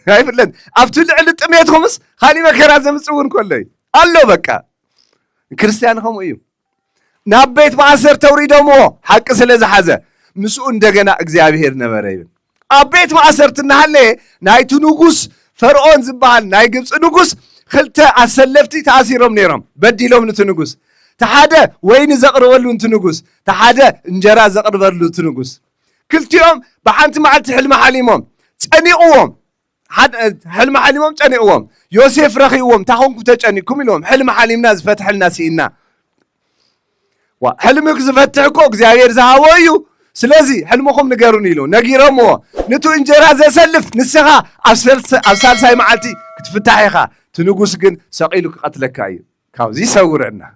هاي فلان أفتول على تميتهمس خالي ما كرازة مسؤول كله الله بكا كريستيان هم إيو نابيت معصر توريدو مو حق سلازي حزة مسؤول دقنا إجزابير نبرايبن أبيت معصر تنهالي نايتو نوغوس فرعون زبال ناي قبس نوغوس خلتا أسلفتي تأثيرهم نيرم بدي لهم نتنوغوس تحادة وين زقر ولو نتنوغوس تحادة انجرا زقر ولو نتنوغوس كلتيهم بحانت معلت حلم حليمهم تانيقوهم حلم حليمهم تانيقوهم يوسف رخيوهم تاخونكم تجانيكم لهم حلم حليم ناس فتح الناس إنا وحلمك زفتحكو اغزابير زهاويو سلازي حلمكم نقاروني له نقيرمو نتو انجرا زي سلف نسخا أفسال ساي معلتي كتفتحيخا تنقوس قن ساقيلوك قتلك كاو زي ساورعنا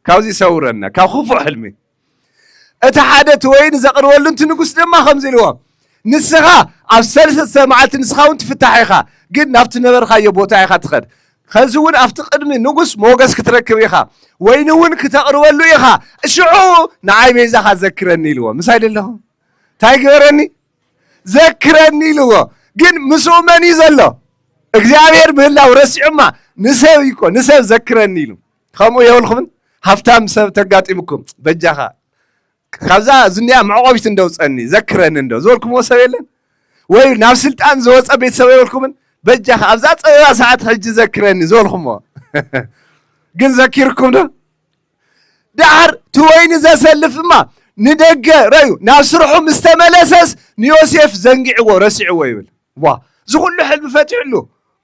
كاوزي سورنا كاو خفو حلمي اتحادت وين زقرولو انت نقص دما خمزي لوا نسخا اب ثالث سمعت نسخا وانت فتحيخا قد نافت نبرخا يبوتا يخا تخد خزون افت قدمي نقص موغس كتركب يخا وين ون كتقرولو يخا شعو نعاي ميزا خا ذكرني لوا مسايد اللهم تايقرني ذكرني لوا قد مسومني زلو እግዚአብሔር ምህላው ረሲዑማ ንሰብ ይኮ ንሰብ ዘክረኒ ኢሉ ከምኡ የብልኹምን ሃፍታም ሰብ ተጋጢምኩም በጃኻ ካብዛ ዝንያ መዕቆቢት እንደውፀኒ ዘክረኒ እንደው ዝበልኩምዎ ሰብ የለን ወይ ናብ ስልጣን ዝወፀ ቤተሰብ የብልኩምን በጃኻ ኣብዛ ፀበባ ሰዓት ሕጂ ዘክረኒ ዝበልኩምዎ ግን ዘኪርኩም ዶ ዳሕር ትወይኒ ዘሰልፍማ ንደገ ረዩ ናብ ስርሑ ምስ ተመለሰስ ንዮሴፍ ዘንጊዕዎ ረሲዕዎ ይብል ዋ ዝኩሉ ሕልሚ ፈቲሕሉ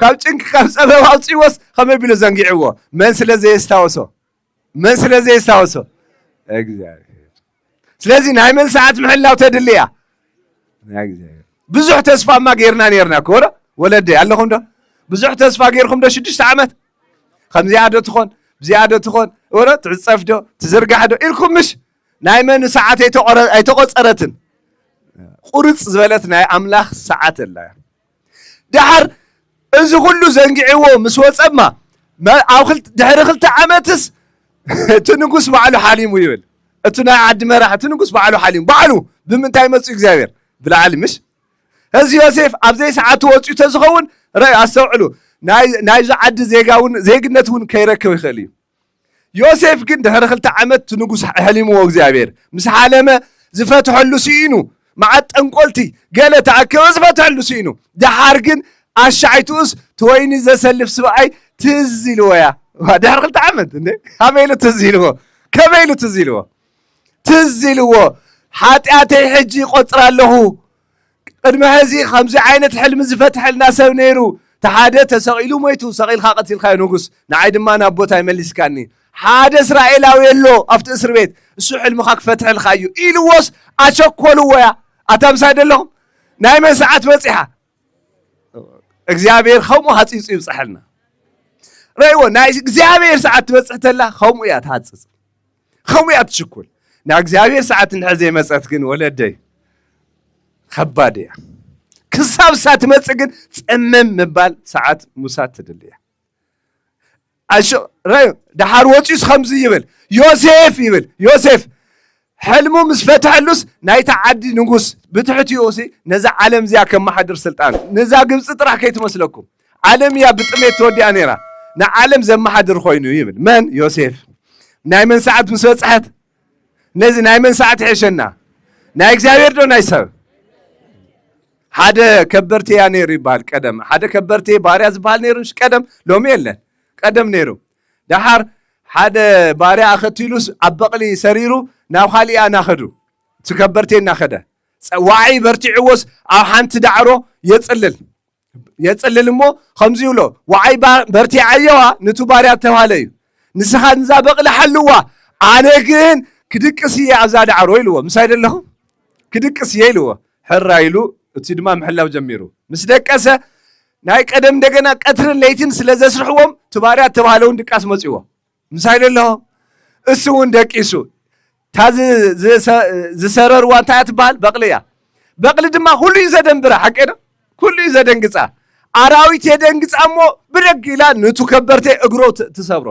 ካብ ጭንቅ ካብ ፀበባ አውፂዎስ ከመይ ቢሉ ዘንጊዕዎ መን ስለዘየስታወሶ እግዚአብሔር ስለዚ ናይ መን ሰዓት ምሕላው ተድልያ እግዚአብሔር ብዙሕ ተስፋማ ጌርና ነርና ኮራ ወለደይ ኣለኹም ዶ ብዙሕ ተስፋ ጌርኩም ዶ 6 ዓመት ከምዚኣ ዶ ትኾን ብዚኣ ዶ ትኾን ወረ ትዕፀፍ ዶ ትዝርጋሕ ዶ ኢልኩም ምሽ ናይ መን ሰዓት ኣይተቆፀረትን ቁርፅ ዝበለት ናይ ኣምላኽ ሰዓት ኣላ دحر إذا كله زنجعوا مسوس أما ما أخلت دحر خلت عمتس تنقص بعلو حليم ويقول أتنا عد مرة تنقص بعلو حليم بعلو بمن تايم مسك زاوير بلا علم مش هذا يوسف أبزي ساعات وقت يتزغون رأي أسوعلو نايز عد زيجاون زيجنتون كيرك ويخلي يوسف كن دحر خلت عمت تنقص حليم وزاوير مس حالما زفتح اللسينو معت أنقلتي قالت عكوز فتحلو سينو دحر كن أشعيتوس تويني زي سلف سبعي تزيلوا يا دحر قلت عمد كميلو تزيلوا حاتي حجي قطر له قدم هذه 5 عينة حلم زفتح لنا سونيرو تحادث تسقيلو ميتو سقيل خاقتي الخاي نقص نعيد ما نبوتا يملس كاني حاد إسرائيلاوي له أفت إسر بيت السوح المخاك فتح الخايو إلوس أشكولوا يا أتمسايد لهم نايمة ساعات بصحة እግዚአብሔር ኸሙ ሐጽጽ ይብጽሐልና ረይዎ ናይ እግዚአብሔር ሰዓት በጽሕተላ ኸሙ ያ ተሐጽጽ ኸሙ ያ ትሽኩል ና እግዚአብሔር ሰዓት እንሐዘ መጽት ግን ወለደይ ከባድ ያ ክሳብ ሰዓት መጽ ግን ጽመም መባል ሰዓት ሙሳት ትድልያ አሾ ረይ ዳሐር ወጪስ ኸምዚ ይብል ዮሴፍ حلمو مسفتحلوس نايتا عدي نقص بتحتي اوسي نزا عالم زيا كما حدر سلطان نزا قبص طرح كيت مسلكم عالم يا بطميت تودي انيرا نا عالم زي ما حدر خوينو يبل من يوسف ناي من ساعات مسوصحت نزي ناي من ساعات عيشنا ناي اغزابير دو ناي سب حدا كبرتي يا نير يبال قدم حدا كبرتي باريا زبال نيرش قدم لوم يلن قدم نيرو دحر حدا باريا اختيلوس عبقلي سريرو ناو خالي أنا خدو تكبرتين ناخده وعي برتعوس أو حنت دعرو يتسلل مو 50 له وعي برتي عيوها نتوباريات توالي نسخان زابق لحلوها أنا كن كدكسي عزاد عرو يلوه مسايد لهم كدكسي يلوه حر يلو تدما محلا وجميرو مسدكسه ناي قدم دغنا قطر ليتين سلازا سرحوم توباريات توالون دقاس مصيوه مسايد لهم اسون دقيسو تاز زسرر وانتات بال بقلي دما كل يزدن برا حقنا كل يزدن قصا አራዊት የደንግጽ አሞ ብረግ ይላል ንቱ ከበርቴ እግሮ ተሰብሮ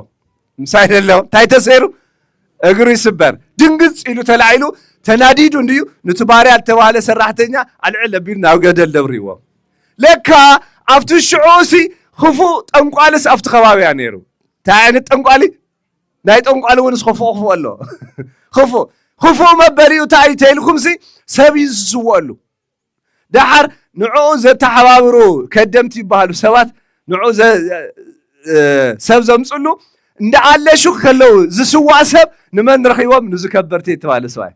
ምሳይደለው ታይተሰሩ እግሩ ይስበር ድንግጽ ይሉ ተላይሉ ተናዲዱ እንዲዩ ንቱ ባሪያ ተባለ ሰራተኛ አልዕለ ቢልና ወገደል ደብሪዎ ለካ አፍቱ ሽዑሲ خፉ ጠንቋልስ አፍቱ ከባቢያ ነሩ ታይነ ጠንቋሊ ናይ ጠንቋሊ ወንስ خፉ አሎ خፉ መበሪው ታይተልኩም ሲ ሰብይዝ ዝወሉ دحر نعوز تحبابرو كدمت يبهالو سبات نعوز سب زمصلو اند على شو خلو زسوا سب نمن رخيوم نزكبرتي تبال سواي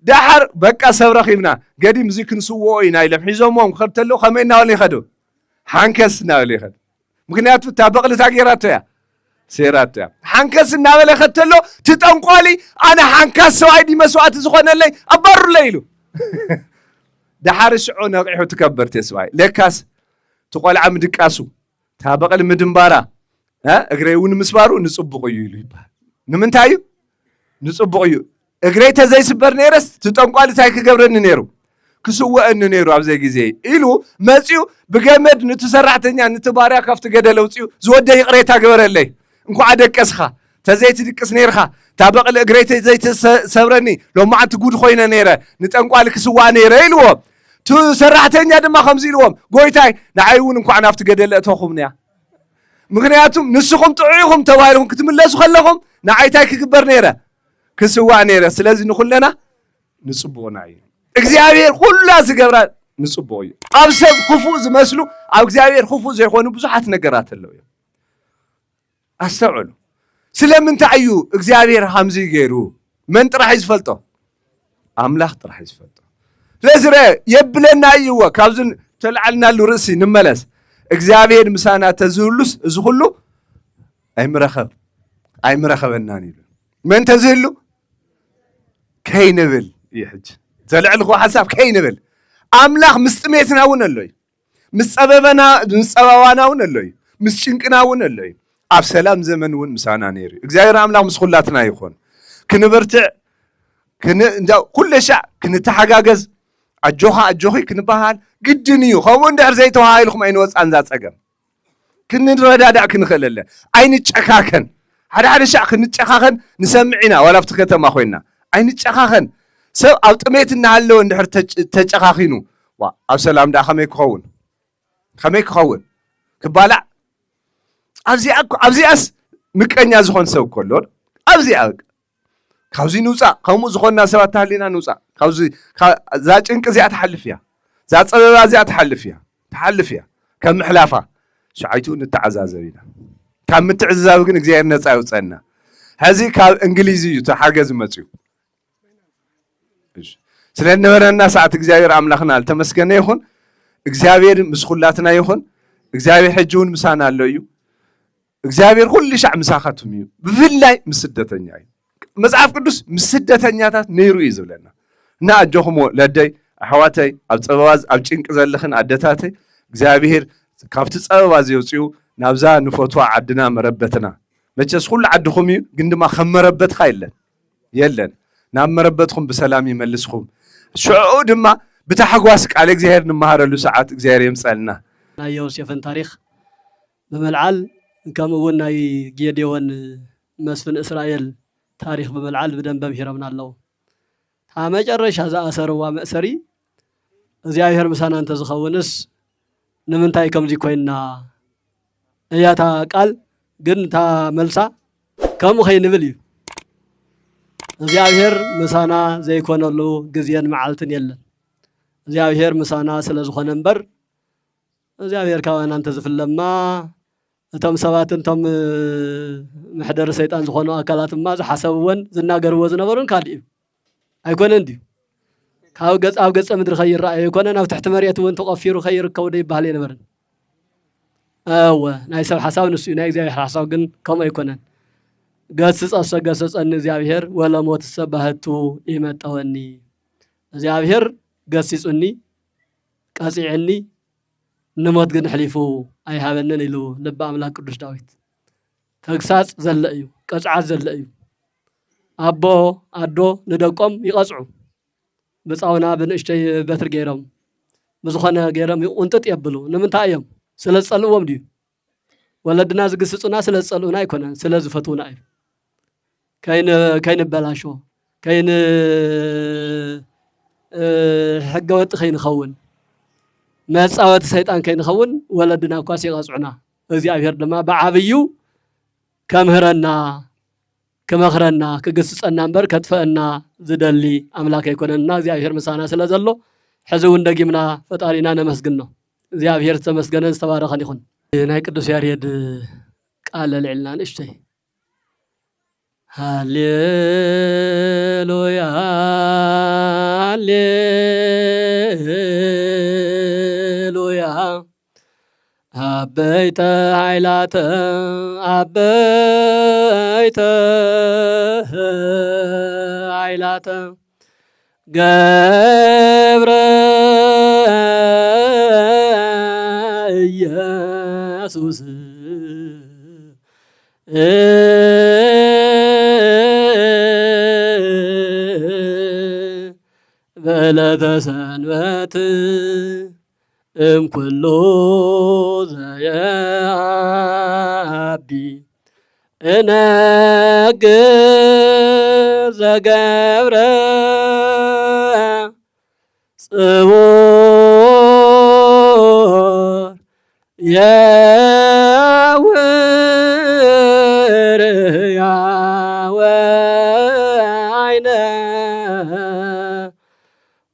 دحر بقى سب رخيبنا قديم زيكن سووينا يلم حيزومهم خرتلو خمينا ولي خدو حنكسنا ولي خد مكنياتو تابقل تاغيراتو يا سيراتو يا حنكسنا ولي خدتلو تطنقولي انا حنكس سواي دي مسوات زخونلي ابر ليلو دحارش عنا قيحو تكبر تسواي لكاس تقول عم دقاسو تابقل مدنبارا ها اغريون مسبارو نصبقو يلو يبال ንምንታይ እዩ ንጽቡቕ እዩ እግረይ ተዘይስበር ነይረስ ትጠንቋል እንታይ ክገብረኒ ነይሩ ክስወአኒ ነይሩ ኣብዘ ግዜ ኢሉ መጺኡ ብገመድ ነቲ ሰራሕተኛ ነቲ ባርያ ካብቲ ገደል ኣውፂኡ ዝወደይ ቅሬታ ገበረለይ እንኳዕ ደቀስኻ ተዘይትድቅስ ነይርኻ ታበቕሊ እግረይ ተዘይተሰብረኒ ሎማዓንቲ ጉድ ኮይነ ነይረ ንጠንቋል ክስዋእ ነይረ ኢልዎ ቱ ሰራሕተኛ ድማ ከምዚ ኢልዎም ጎይታይ ንዓይ እውን እንኳዕ ናብቲ ገደል እተኹም ነያ ምክንያቱም ንስኹም ጥዑይኹም ተባሂልኩም ክትምለሱ ከለኹም ንዓይታይ ክግበር ነይረ ክስዋእ ነይረ ስለዚ ንኹለና ንጽቡቕና እዩ እግዚአብሔር ሁላ ዝገብራ ንጽቡቕ እዩ ኣብ ሰብ ክፉእ ዝመስሉ ኣብ እግዚአብሔር ክፉእ ዘይኮኑ ብዙሓት ነገራት ኣለዉ እዮም ኣስተውዕሉ ስለምንታይ እዩ እግዚአብሔር ከምዚ ገይሩ መን ጥራሕ ዝፈልጦ ኣምላኽ ጥራሕ ዝፈልጦ ስለዚ የብለና እዩዎ ካብዚ ተላዓልናሉ ርእሲ ንመለስ እግዚአብሔር ምሳና ተዝህሉስ እዚ ኩሉ ኣይምረኸበናን ኢሉ መን ተዝህሉ ከይንብል ይሕጅ ዘልዕልኹ ሓሳብ ከይንብል ኣምላኽ ምስ ጥሜትና እውን ኣሎ እዩ ምስ ፀበባና እውን ኣሎ እዩ ምስ ጭንቅና እውን ኣሎ እዩ ኣብ ሰላም ዘመን እውን ምሳና ነይሩ እግዚአብሔር ኣምላኽ ምስ ኩላትና ይኹን ክንብርትዕ ኩለ ሻዕ ክንተሓጋገዝ ኣጆኻ ኣጆኺ ክንበሃል ግድን እዩ ከምኡ እንድሕር ዘይተዋሃይልኩም ኣይንወፃን ዛ ፀገም ክንረዳዳእ ክንኽእል ኣለ ኣይንጨካከን ሓደ ሻዕ ክንጨካኸን ንሰምዕ ኢና ዋላ ኣብቲ ከተማ ኮይንና ኣይንጨካኸን ሰብ ኣብ ጥሜት እናሃለወ እንድሕር ተጨካኺኑ ኣብ ሰላም ዳ ከመይ ክኸውን ክባላዕ ኣብዚኣስ ምቀኛ ዝኾን ሰብ ከሎ ኣብዚኣ ካብዚ ንውፃእ ከምኡ ዝኾንና ሰባት ተሃሊና ንውፃእ ካብዚ ዛ ጭንቂ እዚኣ ተሓልፍ እያ ዛ ፀበባ እዚኣ ተሓልፍ እያ ከም ምሕላፋ ሸዓይቱ ንተዓዛዘብ ኢና ካብ ምትዕዝዛብ ግን እግዚአብሔር ነፃ ይውፀና ሕዚ ካብ እንግሊዝ እዩ ተሓገዝ መፅዩ ስለነበረና ሰዓት እግዚአብሔር ኣምላኽና ዝተመስገነ ይኹን እግዚአብሔር ምስ ኩላትና ይኹን እግዚአብሔር ሕጂ እውን ምሳና ኣሎ እዩ እግዚአብሔር ኩሉ ሻዕ ምሳኻትም እዩ ብፍላይ ምስ ስደተኛ እዩ መጽሓፍ ቅዱስ ምስ ስደተኛታት ነይሩ እዩ ዝብለና ንኣጆኹም ለደይ ኣሕዋተይ ኣብ ፀበባ ኣብ ጭንቂ ዘለኽን ኣደታተይ እግዚአብሔር ካብቲ ፀበባ ዘውፅኡ ናብዛ ንፈትዋ ዓድና መረበትና መቸስ ኩሉ ዓድኹም እዩ ግን ድማ ከም መረበትካ የለን ናብ መረበትኩም ብሰላም ይመልስኩም ሽዑ ድማ ብታሕጓስ ቃል እግዚአብሔር ንመሃረሉ ሰዓት እግዚአብሔር የምፀልና
ናይ ዮሴፍን ታሪክ በመልዓል ከምኡ እውን ናይ ጌዴዎን መስፍን እስራኤል ታሪክ በመልዓል ብደንብ ምሂረምና ኣለዉ ታ መጨረሻ ዝኣሰርዋ መእሰሪ እግዚአብሔር ምሳና እንተዝኸውንስ ንምንታይ ከምዚ ኮይንና እያታ ቃል ግን ታ መልሳ ከምኡ ከይንብል እዩ እግዚአብሔር ምሳና ዘይኮነሉ ግዜን መዓልትን የለን እግዚአብሔር ምሳና ስለ ዝኾነ እምበር እግዚአብሔር ካባና እንተዝፍለማ እቶም ሰባትን እቶም ምሕደሪ ሰይጣን ዝኾኑ ኣካላትማ ዝሓሰብዎን ዝናገርዎ ዝነበሩን ካልእ እዩ ኣይኮነን ድዩ ኣብ ገፀ ምድሪ ከይረኣዩ ኣይኮነን ኣብ ትሕቲ መሬት እውን ተቆፊሩ ከይርከቡ ዶ ይበሃል የነበረን ናይ ሰብ ሓሳብ ንሱ እዩ ናይ እግዚአብሔር ሓሳብ ግን ከምኡ ኣይኮነን ገሰጸኒ እግዚአብሔር ወለሞት ሰባህቱ ይመጣወኒ እግዚአብሔር ገሲጹኒ ቀፂዕኒ ንሞት ግን ሕሊፉ ኣይሃበንን ኢሉ ልበ ኣምላክ ቅዱስ ዳዊት ተግሳጽ ዘለ እዩ ቀጽዓት ዘለ እዩ ኣቦ ኣዶ ንደቆም ይቐጽዑ ብፃውና ብንእሽተይ በትሪ ገይሮም ብዝኾነ ገይሮም ይቁንጥጥ የብሉ ንምንታይ እዮም ስለ ዝጸልእዎም ድዩ ወለድና ዝግስጹና ስለ ዝጸልኡና ኣይኮነን ስለ ዝፈትውና እዩ ከይንበላሾ ሕገወጥ ከይንኸውን መፃወቲ ሰይጣን ከይንኸውን ወለድና እኳስ ይቐጽዑና እግዚአብሔር ድማ ብዓብዩ ከምህረና ክመኽረና ክግስጸና እምበር ከጥፈአና ዝደሊ ኣምላክ ኣይኮነንና እግዚአብሔር ምሳና ስለ ዘሎ ሕዚ እውን ደጊምና ፈጣሪና ነመስግኖ እግዚአብሔር ዝተመስገነን ዝተባረኸን ይኹን ናይ ቅዱስ ያሬድ ቃል ልዕልና ንእሽተይ ሃሌሉያ ሃሌሉያ አበይተ ኃይላተ አበይተ ኃይላተ ገብረ ኢየሱስ ዕለተ ሰንበት እምኩሉ ዘየአቢ እነግር ዘገብረ ጽቡር የውር ያወይነ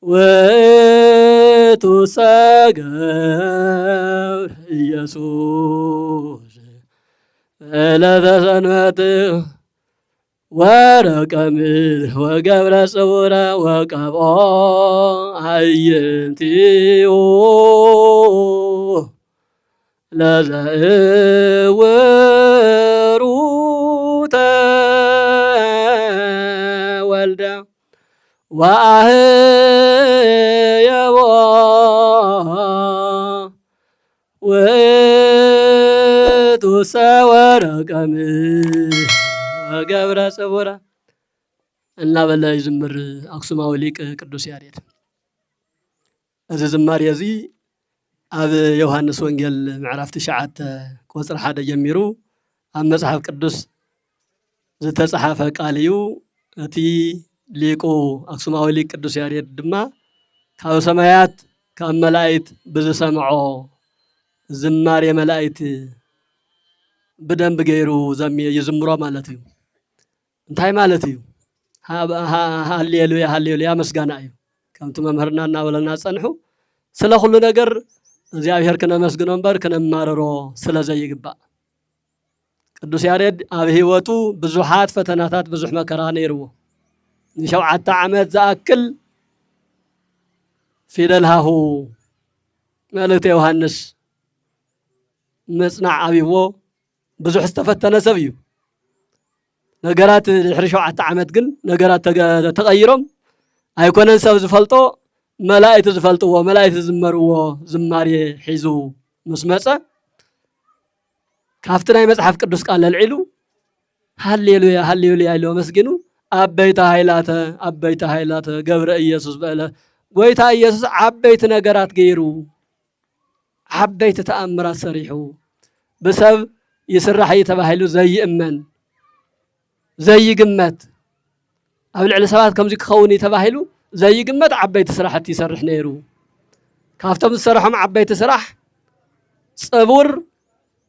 ውእቱ ሰገብር ኢየሱስ ዕለተ ሰንበት ወረቀምር ወገብረ ጽቡረ ወቀብኦ አዕይንቲሁ ለዘእውሩ ተወልደ ወአህየዎ ውእቱ ሰወረቀምር ወገብረ ጽቡረ እናበለ ይዝምር አክሱማዊ ሊቅ ቅዱስ ያሬድ። እዚ ዝማሬ እዚ ኣብ ዮሃንስ ወንጌል ምዕራፍ 9 ቁፅሪ 1 ጀሚሩ ኣብ መጽሓፍ ቅዱስ ዝተጻሕፈ ቃል እዩ። እቲ ሊቁ አክሱማዊ ሊቅ ቅዱስ ያሬድ ድማ ካብ ሰማያት ካብ መላእክት ብዝሰምዖ ዝማሬ መላእክት ብደንብ ገይሩ ይዝምሮ ማለት እዩ። እንታይ ማለት እዩ? ሃሌሉያ ሃሌሉያ መስጋና እዩ። ከምቲ መምህርና እናበለና ፀንሑ ስለ ኩሉ ነገር እግዚአብሔር ክነመስግኖ እምበር ክነማርሮ ስለ ዘይግባእ። ቅዱስ ያሬድ ኣብ ህይወቱ ብዙሓት ፈተናታት ብዙሕ መከራ ነይርዎ። ን7 ዓመት ዝኣክል ፊደል ሃሁ መልእክተ ዮሃንስ ምጽናዕ ኣብይዎ ብዙሕ ዝተፈተነ ሰብ እዩ። ነገራት ድሕሪ 7 ዓመት ግን ነገራት ተቐይሮም ኣይኮነን ሰብ ዝፈልጦ መላእክት ዝፈልጥዎ መላእክት ዝመርዎ ዝማሬ ሒዙ ምስ መጸ ካብቲ ናይ መጽሓፍ ቅዱስ ቃል ኣልዒሉ ሃሌሉያ ሃሌሉያ ኢሉ መስጊኑ አበይተ ሃይላተ ገብረ ኢየሱስ በለ ጎይታ ኢየሱስ ዓበይቲ ነገራት ገይሩ ዓበይቲ ተኣምራት ሰሪሑ ብሰብ ይስራሕ ተባሂሉ ዘይእመን ዘይግመት ኣብ ልዕሊ ሰባት ከምዚ ክኸውን ተባሂሉ ዘይግመት ዓበይቲ ስራሕቲ ይሰርሕ ነይሩ። ካብቶም ዝሰርሖም ዓበይቲ ስራሕ ጽቡር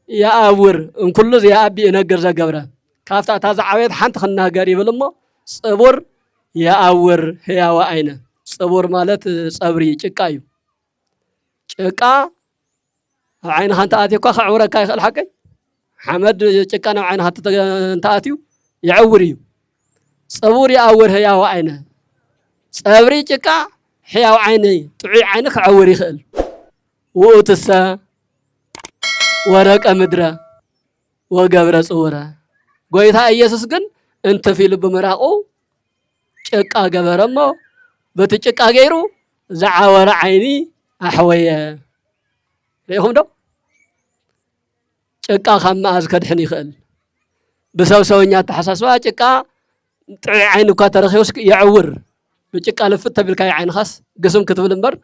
የአውር እንኩሉ የአቢ ነገር ዘገብረ ካብታ እታ ዝዓበየት ሓንቲ ክናገር ይብል እሞ ጽቡር የአውር ህያው አይነ ጽቡር ማለት ጸብሪ ጭቃ እዩ። ጭቃ ኣብ ዓይንኻ እንተኣትዩካ ክዕውረካ ይኽእል ሓቀይ ሓመድ ጭቃ ናብ ዓይንኻ እንተኣትዩ ይዕውር እዩ። ጽቡር የአውር ህያው አይነ ጸብሪ ጭቃ ሕያው ዓይኒ ጥዑይ ዓይኒ ክዕውር ይኽእል። ውእቱሰ ወረቀ ምድረ ወገብረ ጽቡረ ጎይታ ኢየሱስ ግን እንትፊሉ ብምራቁ ጭቃ ገበረ እሞ በቲ ጭቃ ገይሩ ዝዓወረ ዓይኒ ኣሕወየ። ሪኢኹም ዶ ጭቃ ካብ መኣዝ ከድሕን ይኽእል። ብሰብ ሰውኛ ተሓሳስባ ጭቃ ጥዑይ ዓይኒ እኳ ተረኺቡስ ይዕውር ብጭቃ ልፍት ተቢልካ ዓይንኻስ ግስም ክትብል እምበር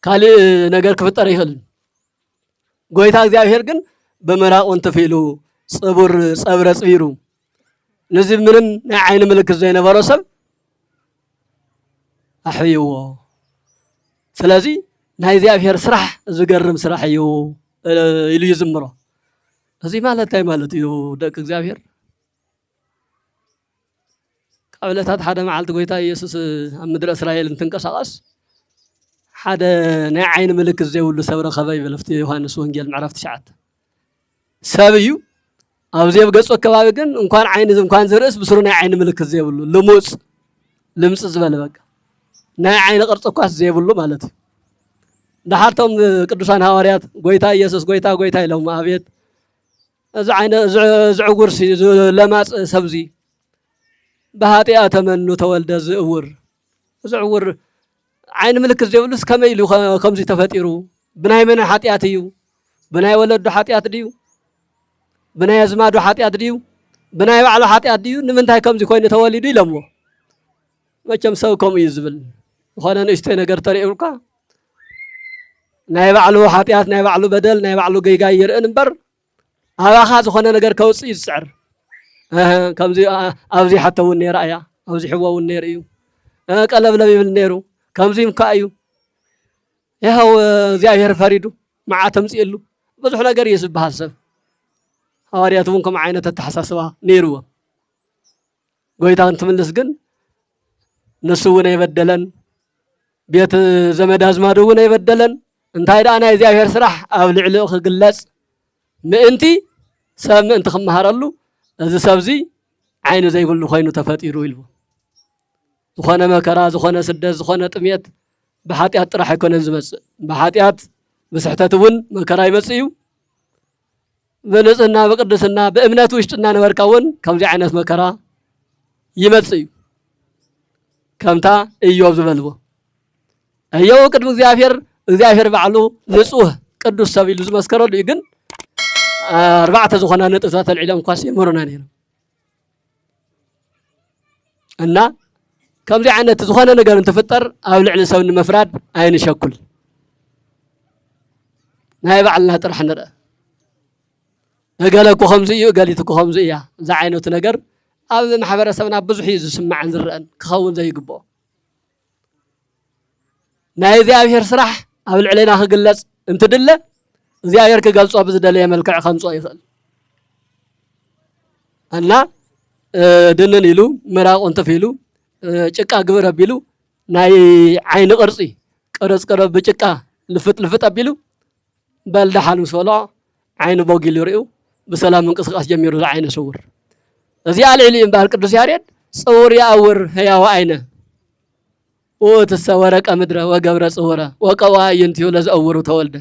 ካልእ ነገር ክፍጠር ይኽእል። ጎይታ እግዚአብሔር ግን ብምራቁ እንትፊሉ ጽቡር ጸብረ ጽቢሩ ነዚ ምንም ናይ ዓይኒ ምልክት ዘይነበሮ ሰብ ኣሕይዎ። ስለዚ ናይ እግዚአብሔር ስራሕ ዝገርም ስራሕ እዩ ኢሉ ይዝምሮ። እዚ ማለት እንታይ ማለት እዩ? ደቂ እግዚአብሔር ካብ ዕለታት ሓደ መዓልቲ ጎይታ ኢየሱስ ኣብ ምድሪ እስራኤል እንትንቀሳቐስ ሓደ ናይ ዓይኒ ምልክት ዘይብሉ ሰብ ረኸበ ይብል ኣብቲ ዮሃንስ ወንጌል ምዕራፍ 9 ሰብ እዩ። ኣብዚ ኣብ ገጹ ከባቢ ግን እንኳን ዓይኒ እንኳን ዝርእስ ብስሩ ናይ ዓይኒ ምልክት ዘይብሉ ልሙጽ ልምጽ ዝበለ በቃ ናይ ዓይኒ ቅርጽ እኳስ ዘይብሉ ማለት እዩ። ዳሓርቶም ቅዱሳን ሐዋርያት ጎይታ ኢየሱስ ጎይታ ጎይታ ኢሎም ኣብየት እዚ ዓይነ ዝዕጉር ለማጽ ሰብዚ ብኃጢአተ መኑ ተወልደ ዝእውር ዝዕውር ዓይኒ ምልክት ዘይብሉስ ከመይ ኢሉ ከምዚ ተፈጢሩ? ብናይ መን ኃጢአት እዩ? ብናይ ወለዱ ኃጢአት ድዩ? ብናይ ኣዝማዱ ኃጢአት ድዩ? ብናይ ባዕሉ ኃጢአት ድዩ? ንምንታይ ከምዚ ኮይኑ ተወሊዱ ኢሎምዎ። መቸም ሰብ ከምኡ እዩ ዝብል ዝኾነ ንእሽተይ ነገር ተሪእብካ ናይ ባዕሉ ሓጢኣት ናይ ባዕሉ በደል ናይ ባዕሉ ገይጋይ ይርእን እምበር ኣባኻ ዝኾነ ነገር ከውፅእ ይስዕር ከምዚ ኣብዚ ሓተ እውን ነይራ እያ ኣብዚ ሕዎ እውን ነይሩ እዩ ቀለብለም ይብል ነይሩ ከምዚ ምካ እዩ ይኸው እግዚኣብሔር ፈሪዱ መዓት ተምፅእሉ ብዙሕ ነገር እዩ ዝበሃል ሰብ ሐዋርያት እውን ከምኡ ዓይነት ኣተሓሳስባ ነይሩዎ ጎይታ እንትምልስ ግን ንሱ እውን ኣይበደለን ቤት ዘመድ ኣዝማዱ እውን ኣይበደለን እንታይ ደኣ ናይ እግዚኣብሔር ስራሕ ኣብ ልዕሊኡ ክግለጽ ምእንቲ ሰብ ምእንቲ ክመሃረሉ እዚ ሰብዚ ዓይኒ ዘይብሉ ኮይኑ ተፈጢሩ ኢልዎ ዝኾነ መከራ ዝኾነ ስደት ዝኾነ ጥሜት ብሓጢኣት ጥራሕ ኣይኮነን ዝመጽእ ብሓጢኣት ብስሕተት እውን መከራ ይመጽእ እዩ ብንጽህና ብቅድስና ብእምነት ውሽጢ እናነበርካ እውን ከምዚ ዓይነት መከራ ይመጽእ እዩ ከምታ ኢዮብ ዝበልዎ ኢዮብ ቅድሚ እግዚኣብሔር ባዕሉ ንጹህ ቅዱስ ሰብ ኢሉ ዝመስከረሉ እዩ ግን ኣርባዕተ ዝኾና ነጥብታት ኣልዒሎም እኳስ የምህሩና ነይሮም እና ከምዚ ዓይነት ዝኾነ ነገር እንትፍጠር ኣብ ልዕሊ ሰብ ንምፍራድ ኣይንሸኩል ናይ ባዕልና ጥራሕ ንርአ እገለኩ ከምዚ እዩ እገሊትኩ ከምዚ እያ እዛ ዓይነቱ ነገር ኣብ ማሕበረሰብና ብዙሕ እዩ ዝስማዕን ዝርአን ክኸውን ዘይግብኦ ናይ እግዚኣብሔር ስራሕ ኣብ ልዕሊና ክግለጽ እንትድለ እግዚኣብሔር ክገልጾ ብዝደለየ መልክዕ ከምጽኦ ይኽእል እና ድንን ኢሉ ምራቕ እንትፍ ኢሉ ጭቃ ግብር ኣቢሉ ናይ ዓይኒ ቅርፂ ቅርጽ ቅርብ ብጭቃ ልፍጥ ኣቢሉ በልዳሓን ምስ በልዖ ዓይኒ ቦጊሉ ይርእዩ ብሰላም ምንቅስቃስ ጀሚሩ ዓይነ ስውር እዚኣ ልዕሊ እምበር ቅዱስ ያሬድ ጽውር ይኣውር ህያው ዓይነ ወትሰ ወረቀ ምድረ ወገብረ ጽውረ ወቀዋይንቲዩ ለዝአውሩ ተወልደ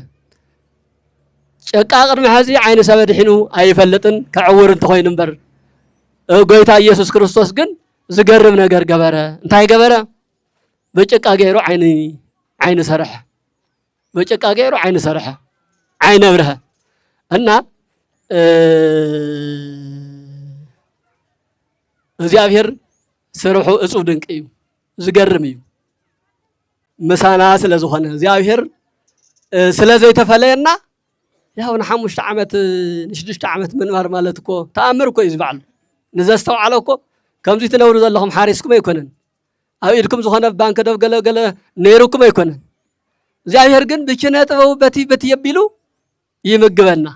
ጨቃ ቅድሚ ሕዚ ዓይነ ሰብ ድሒኑ ኣይፈልጥን ከዕውር እንተኮይኑ እምበር ጎይታ ኢየሱስ ክርስቶስ ግን ዝገርም ነገር ገበረ እንታይ ገበረ በጭቃ ገይሩ ዓይኒ ሰርሐ በጭቃ ገይሩ ዓይኒ ሰርሐ ዓይነ ብርሀ እና እግዚአብሔር ስርሑ እጹብ ድንቅ እዩ ዝገርም እዩ ምሳና ስለ ዝኾነ እግዚአብሔር ስለ ዘይተፈለየና ያው ንሓሙሽተ ዓመት ንሽዱሽተ ዓመት ምንባር ማለት እኮ ተኣምር እኮ እዩ ዝበዓሉ ንዘስተውዓለ እኮ ከምዚ ትነብሩ ዘለኹም ሓሪስኩም ኣይኮነን ኣብ ኢድኩም ዝኾነ ባንክ ደብ ገለ ነይሩኩም ኣይኮነን እግዚአብሔር ግን ብኪነ ጥበቡ በቲ የቢሉ ይምግበና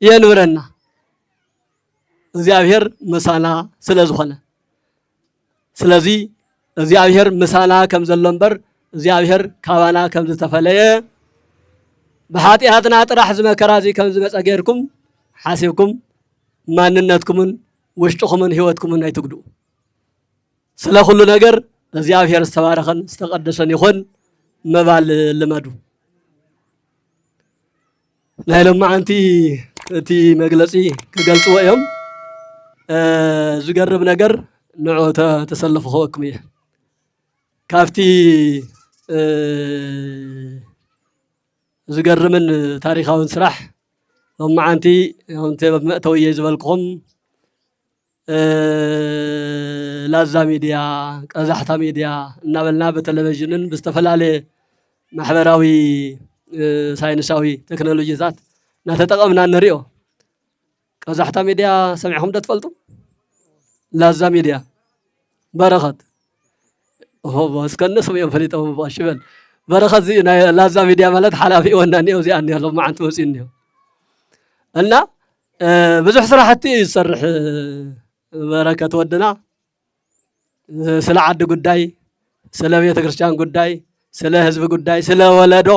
የንብረና እግዚአብሔር ምሳና ስለ ዝኾነ ስለዚ እግዚአብሔር ምሳና ከም ዘሎ እምበር እግዚአብሔር ካባና ከም ዝተፈለየ ብሓጢኣትና ጥራሕ ዝመከራ እዚ ከም ዝመፀ ገይርኩም ሓሲብኩም ማንነትኩምን ውሽጥኹምን ህይወትኩምን ኣይትጉድኡ ስለ ኩሉ ነገር እግዚአብሔር ዝተባረኸን ዝተቀደሰን ይኹን መባል ልመዱ ናይ ሎማዓንቲ እቲ መግለፂ ክገልጽዎ እዮም ዝገርም ነገር ንዑ ተሰለፉ ክወክም እየ ካብቲ ዝገርምን ታሪኻውን ስራሕ ሎማዓንቲ ኣብቲ መእተውየ ዝበልክኹም ላዛ ሚድያ ቀዛሕታ ሚድያ እናበልና በቴሌቪዥንን ብዝተፈላለየ ማሕበራዊ ሳይንሳዊ ቴክኖሎጂታት እናተጠቐምና ንሪኦ ቀዛሕታ ሚድያ ሰሚዕኹም ዶ ትፈልጡ ላዛ ሚድያ በረኸት እስከነስም እዮም ፈሊጦም ሽበል በረኸት እዚ ናይ ላዛ ሚድያ ማለት ሓላፊ ወና እኒኦ እዚኣ እኒኦ ሎማዓንቲ መፅኡ እኒኦ እና ብዙሕ ስራሕቲ ዝሰርሕ በረከት ወድና ስለ ዓዲ ጉዳይ ስለ ቤተ ክርስቲያን ጉዳይ ስለ ህዝቢ ጉዳይ ስለ ወለዶ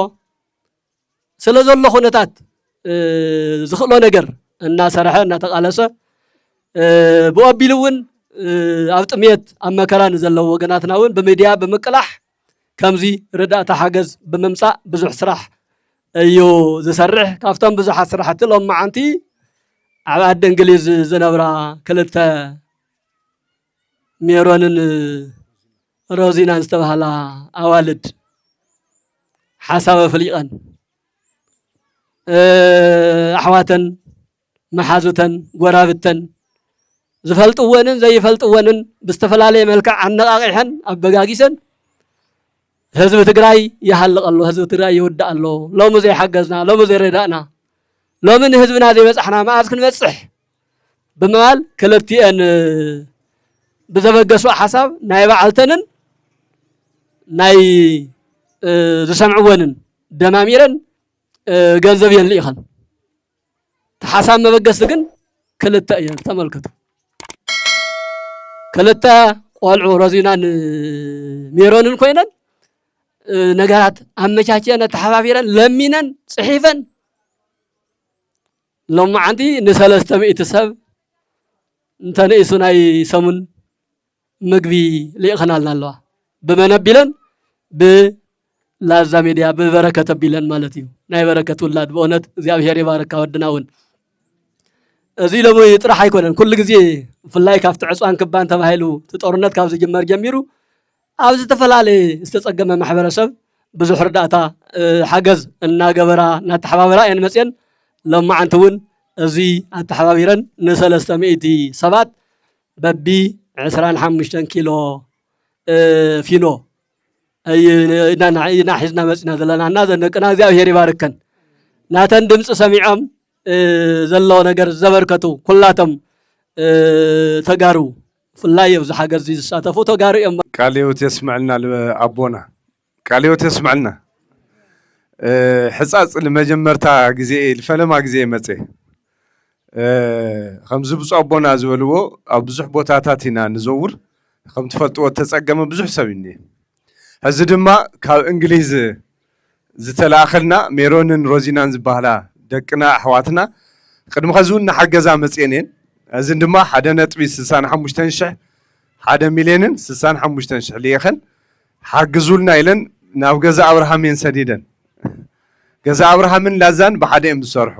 ስለ ዘሎ ኩነታት ዝኽእሎ ነገር እናሰርሐ እናተቃለሰ ብወቢሉ እውን ኣብ ጥሜት ኣብ መከራ ንዘለዎ ወገናትና እውን ብሚድያ ብምቅላሕ ከምዚ ርዳእታ ሓገዝ ብምምፃእ ብዙሕ ስራሕ እዩ ዝሰርሕ ካብቶም ብዙሓት ስራሕቲ ሎማዓንቲ ኣብ ዓዲ እንግሊዝ ዝነብራ ክልተ ሜሮንን ሮዚናን ዝተባሃላ ኣዋልድ ሓሳብ ፍሊቐን ኣሕዋተን መሓዙተን ጎራብተን ዝፈልጥወንን ዘይፈልጥወንን ብዝተፈላለየ መልክዕ ኣነቃቂሐን ኣበጋጊሰን ህዝብ ትግራይ ይሃልቕ ኣሎ ህዝብ ትግራይ ይውዳእ ኣሎ ሎሚ ዘይሓገዝና ሎሚ ዘይረዳእና ሎሚ ንህዝብና ዘይበፅሕና መዓዝ ክንበፅሕ ብምባል ክልቲአን ብዘበገሱ ሓሳብ ናይ ባዓልተንን ናይ ዝሰምዕወንን ደማሚረን ገንዘብ እየን ልኢኸን ተሓሳብ መበገስቲ ግን ክልተ እየን ተመልከቱ ክልተ ቆልዑ ሮዚናን ሜሮንን ኮይነን ነገራት ኣመቻችአን ተሓባቢረን ለሚነን ፅሒፈን ሎማዓንቲ ን300 ሰብ እንተነእሱ ናይ ሰሙን ምግቢ ልኢኸናልና ኣለዋ ብመን ኣቢለን ብላዛ ሚድያ ብበረከት ኣቢለን ማለት እዩ ናይ በረከት ውላድ ብእውነት እግዚኣብሔር ይባረካ ወድና እውን እዚ ሎሚ ጥራሕ ኣይኮነን ኩሉ ግዜ ብፍላይ ካብቲ ዕፅዋን ክባን ተባሂሉ እቲ ጦርነት ካብ ዝጅመር ጀሚሩ ኣብ ዝተፈላለየ ዝተፀገመ ማሕበረሰብ ብዙሕ ርዳእታ ሓገዝ እናገበራ እናተሓባበራ እየን መፅአን ሎማዓንቲ እውን እዚ ኣተሓባቢረን ን300 ሰባት በቢ 25 ኪሎ ፊኖ ኢና ሒዝና መፅና ዘለና እና ዘነቅና እግዚኣብሔር ይባርከን ናተን ድምፂ ሰሚዖም ዘሎ ነገር ዘበርከቱ ኩላቶም ተጋሩ ፍላይ ኣብዚ ሓገዝ ዝሳተፉ ተጋሩ እዮም
ቃለ ሕይወት የስምዐልና ኣቦና ቃለ ሕይወት የስምዐልና ሕፃፅ ንመጀመርታ ግዜ ልፈለማ ግዜ መፀ ከምዚ ብፁዕ ኣቦና ዝበልዎ ኣብ ብዙሕ ቦታታት ኢና ንዘውር ከም ትፈልጥዎ ተፀገመ ብዙሕ ሰብ እኒ ሕዚ ድማ ካብ እንግሊዝ ዝተላእኸልና ሜሮንን ሮዚናን ዝበሃላ ደቅና ኣሕዋትና ቅድሚ ከዚ እውን ንሓገዛ መፅአን እየን እዚ ድማ 1.65 1,065,000 ልኢኸን ሓግዙልና ኢለን ናብ ገዛ ኣብርሃም እየን ሰዲደን ገዛ ኣብርሃምን ላዛን ብሓደ እዮም ዝሰርሑ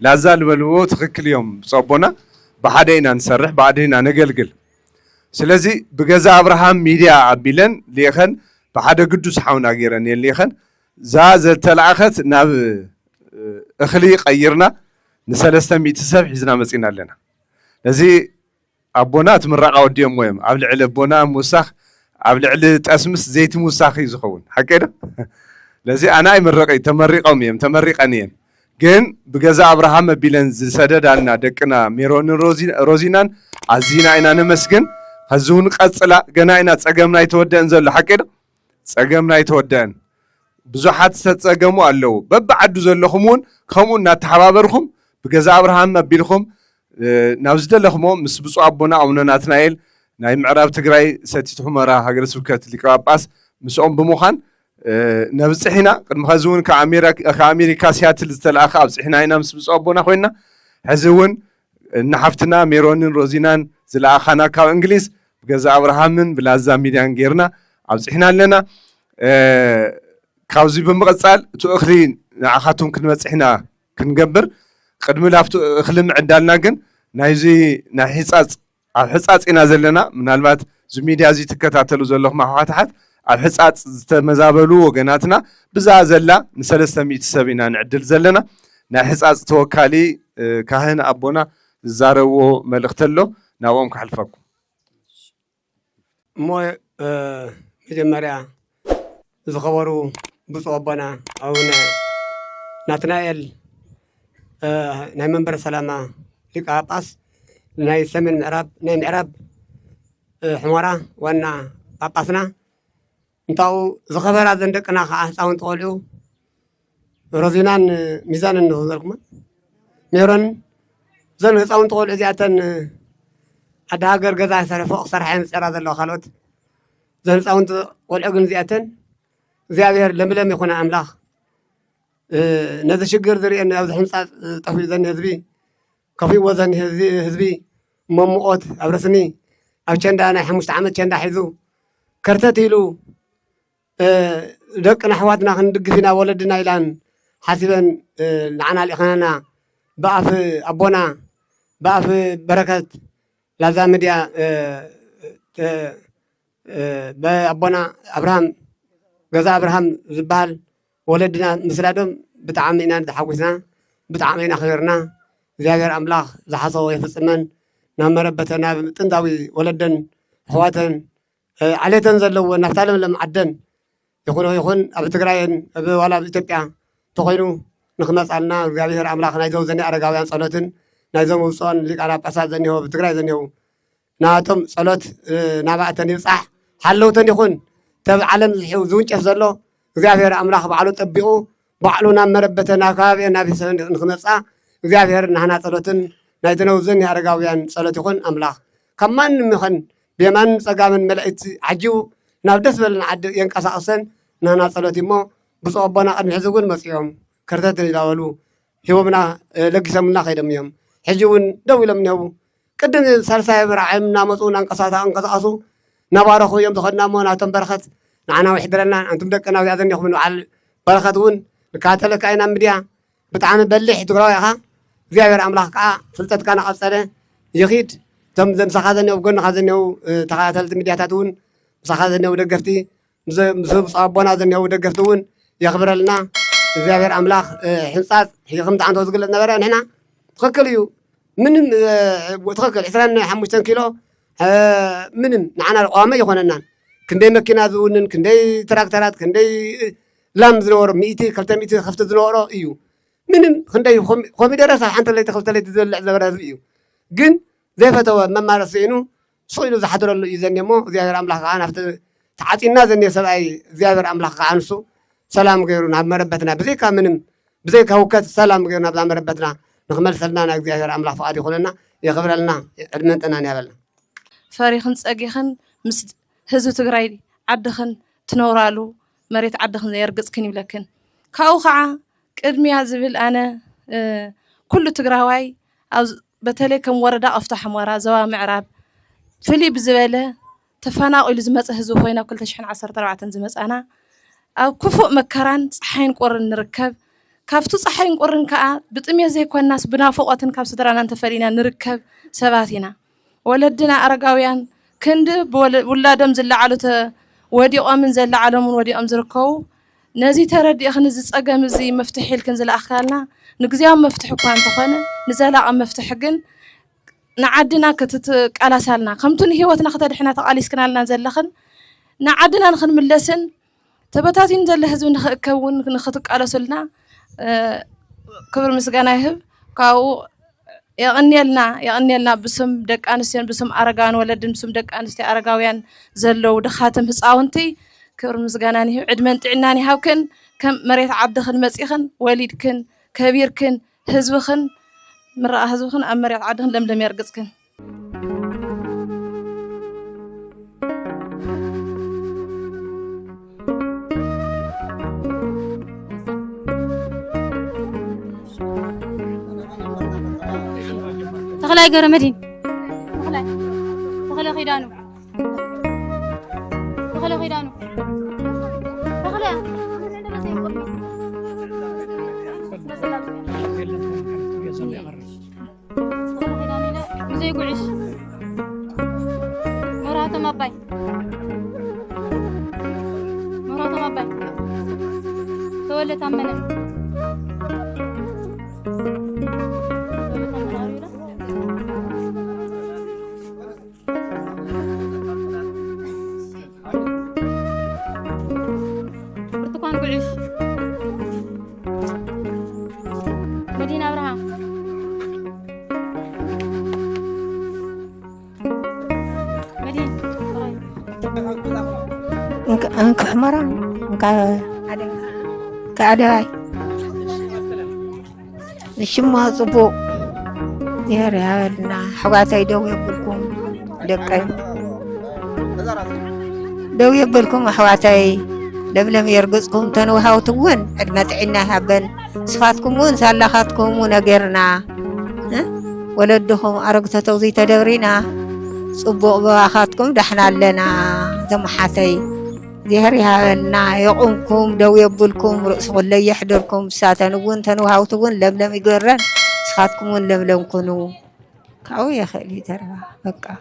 ላዛ ዝበልዎ ትክክል እዮም ብፀቦና ብሓደ ኢና ንሰርሕ ብሓደ ኢና ነገልግል ስለዚ ብገዛ ኣብርሃም ሚድያ ኣቢለን ልኢኸን ብሓደ ቅዱስ ሓውና ገይረን እየን ልኢኸን እዛ ዘተላእኸት ናብ እኽሊ ቀይርና ን300 ሰብ ሒዝና መፂና ኣለና እዚ ኣቦና ትምራቃ ወዲኦም እዮም ኣብ ልዕሊ ኣቦና ምውሳኽ ኣብ ልዕሊ ጠስምስ ዘይቲ ምውሳኽ እዩ ዝኸውን ሓቂ ዶ ለዚ ኣና ይምረቀ ተመሪቆም እዮም ተመሪቀን እየን ግን ብገዛ ኣብርሃም ኣቢለን ዝሰደዳልና ደቅና ሜሮንን ሮዚናን ኣዝና ኢና ነመስግን ሕዚ እውን ቀፅላ ገና ኢና ፀገምና ይተወደአን ዘሎ ሓቂ ዶ ፀገምና ይተወደአን ብዙሓት ዝተፀገሙ ኣለው በብዓዱ ዘለኹም እውን ከምኡ እናተሓባበርኩም ብገዛ ኣብርሃም ኣቢልኩም ናብ ዝደለኹሞ ምስ ብፁዕ ኣቦና ኣቡነ ናትናኤል ናይ ምዕራብ ትግራይ ሰቲት ሁመራ ሃገረ ስብከት ሊቀ ጳጳስ ምስኦም ብምዃን ነብፅሕ ኢና ቅድሚ ከዚ እውን ካብ ኣሜሪካ ሲያትል ዝተለኣኸ ኣብፅሕና ኢና ምስ ብፁዕ ኣቦና ኮይና ሕዚ እውን እናሓፍትና ሜሮንን ሮዚናን ዝለኣኻና ካብ እንግሊዝ ብገዛ ኣብርሃምን ብላዛ ሚድያን ጌርና ኣብፅሕና ኣለና ካብዚ ብምቕፃል እቲ እኽሊ ንዓኻቱም ክንበፅሕና ክንገብር ቅድሚ ላፍቲ እኽሊ ምዕዳልና ግን ናይዚ ናይ ሕፃፅ ኣብ ሕፃፅ ኢና ዘለና ምናልባት እዚ ሚድያ እዚ ትከታተሉ ዘለኹም ኣሕዋትሓት ኣብ ሕፃፅ ዝተመዛበሉ ወገናትና ብዛ ዘላ ን300 ሰብ ኢና ንዕድል ዘለና ናይ ሕፃፅ ተወካሊ ካህን ኣቦና ዝዛረብዎ መልእኽቲ ኣሎ ናብኦም ክሕልፈኩም
እሞ መጀመርያ ዝኸበሩ ብፁዕ ኣቦና ኣቡነ ናትናኤል ናይ መንበረ ሰላማ ሊቀ ጳጳስ ናይ ሰሜን ምዕራብ ናይ ምዕራብ ሕሞራ ዋና ጳጳስና እንታው ዝኸበራ ዘን ደቅና ከዓ ህፃውንቲ ቆልዑ ሮዚናን ሚዛንን ንዘልኩማ ሜሮን ዘን ህፃውንቲ ቆልዑ እዚኣተን ኣደ ሃገር ገዛ ፎቅ ሰርሐን ዝፀራ ዘለዋ ካልኦት ዘን ህፃውንቲ ቆልዑ ግን እዚኣተን እግዚኣብሔር ለምለም ይኹነ ኣምላኽ ነዚ ሽግር ዝርአን ኣብዚ ሕምፃፅ ጠፊኡ ዘኒ ህዝቢ ከፊእዎ ዘኒ ህዝቢ መምቆት ኣብ ረስኒ ኣብ ቸንዳ ናይ 5 ዓመት ቸንዳ ሒዙ ከርተት ኢሉ ደቅና ኣሕዋትና ክንድግፍ ኢና ወለድና ኢላን ሓሲበን ንዓና ልኢኸናና ብኣፍ ኣቦና ብኣፍ በረከት ላዛ ሚድያ ብኣቦና ኣብርሃም ገዛ ኣብርሃም ዝበሃል ወለድና ምስላዶም ብጣዕሚ ኢና ተሓጒስና ብጣዕሚ ኢና ክብርና እግዚኣብሔር ኣምላኽ ዝሓሰቦ ይፍፅመን ናብ መረበተን ናብ ጥንታዊ ወለደን ኣሕዋተን ዓሌተን ዘለዎ ናብታ ለምለም ዓደን يكون أبو تجرين أبو ولا بإثيوبيا تخينو نخمس عنا እግዚአብሔር አምላክ ናይዘው ዘኒ አረጋውያን ጸሎትን ናይዘው ውጾን ሊቃና ጳጳሳት ዘኒሆ ብትግራይ ዘኒሆ ናቶም ጸሎት ናባእተን ይብጻሕ ሓለውተን ይኹን ተብ ዓለም ዝሕው ዝውንጨፍ ዘሎ እግዚአብሔር አምላክ በዓሉ ጠቢቑ በዓሉ ናብ መረበተና ከባቢ ናብ ሰብ ንክመጻ እግዚአብሔር ናህና ጸሎትን ናይተነው ዘኒ አረጋውያን ጸሎት ይኹን አምላክ ከማንም ይኹን ብየማን ጸጋምን መልእክት ዓጂቡ ናብ ደስ በለን ዓዲ የንቀሳቅሰን ናህና ጸሎት እሞ ብፁዕ አቦና ቅድሚ ሕዚ እውን መጺኦም كرتات الأولو هو منا لقي سمنا خير ميهم حجون دوي لم يهو قدم سلسة برعيم نامسون أنقصاسو نبارخو يوم دخلنا مونا تنبرخت نعنا وحدرنا أنتم دكنا ويأذن يخو منو على برختون كاتلك أين أمريا بتعامل بلح تقراها زيادة أملاك سلطة كان أصلا يخيد تم زم سخاذني وقلنا خاذني تخاذلت مدياتون سخاذني ودقفتي مزب صابونا ذني ودقفتون يخبر لنا እግዚአብሔር አምላክ ሕንጻት ሒኹም ተዓንቶ ዝግለጽ ነበረ ንሕና ትኽክል እዩ ምንም ትኽክል 25 ኪሎ ምንም ንዓና ቋመ ይኾነናን ክንደይ መኪና ዝውንን ክንደይ ትራክተራት ክንደይ ላም ዝነበሮ 200 ከፍቲ ዝነበሮ እዩ ምንም ክንደይ ኮሚደረ ሳብ ሓንቲ ለይቲ ክልተ ለይቲ ዝበልዕ ዝነበረ ህዝቢ እዩ ግን ዘይፈተወ መማር ስኢኑ ስኢሉ ዝሓድረሉ እዩ ዘኒ እሞ እግዚአብሔር አምላክ ከዓ ናብቲ ተዓፂና ዘኒ ሰብኣይ እግዚአብሔር አምላክ ከዓ ንሱ سلام غيرو ناب مربتنا بزيكا منم بزيكا وكت سلام غيرو ناب مربتنا نخمل سلنا نغزير املاح فؤاد يخلنا يغفر لنا ادمنتنا نيابلنا
فريخن صقيخن مس هزو تግራይ عدخن تنورالو مريت عدخن يرقصكن يبلكن كاو خعا قدميا زبل انا كل تግራዋይ او بتلي كم وردا افتح مورا زوا معراب فلي بزبله تفناقل زمص هزو خوينا كل 2014 زمصانا أو كفؤ مكران صحين قرن نركب كافتو صحين قرن كا بطمي زي كون الناس بنافقوتن كاب سدرانا نتفرينا نركب سباتنا ولدنا أرقاويان كند ولادم زل على ودي أمن زل علمون ودي أمزركو نزي تردي أخن زي صقم زي مفتحي الكنزل أخالنا نقزيهم مفتح كوان تخونا نزل أم مفتح جن نعدنا كتت على سالنا خمتون هيوتنا خطر إحنا تقاليس كنا لنا زلخن نعدنا نخن من اللسن تبتاتين زل هزو نخكون نختك على سلنا كبر مسجانا يهب كاو يغني لنا بسم دك أنستيان بسم أرجان ولد بسم دك أنستي أرجاويان زلوا دخاتم هساونتي كبر مسجانا يهب عدمن تعناني هاوكن كم مريت عبدخن مسيخن وليدكن كبيركن هزوخن مرة هزوخن أم مريت عبدخن لم يرقصكن
تخلي قرمدين تخلي خيدانو تخلي خيدانو تخلي مزي يقعش مراته ما باي تولت عمنا مدينة أبراهام
انك حمران كعداي نشمها صبو ديار هادنا حواتي دو يبلكم دقاي دو يبلكم حواتي لم يرقصكم تنوهاو تون عدنا تعنا هبن صفاتكم ون سالخاتكم ونقرنا ولدهم أرقت توزي تدورينا صبوا بواخاتكم دحنا لنا زمحاتي ظهرها لنا يقومكم دو يبلكم رؤس ولا يحضركم ساتنون تنوهاو تون لم يقرن صفاتكم ون لم كنوا كاو يا خلي ترى بقى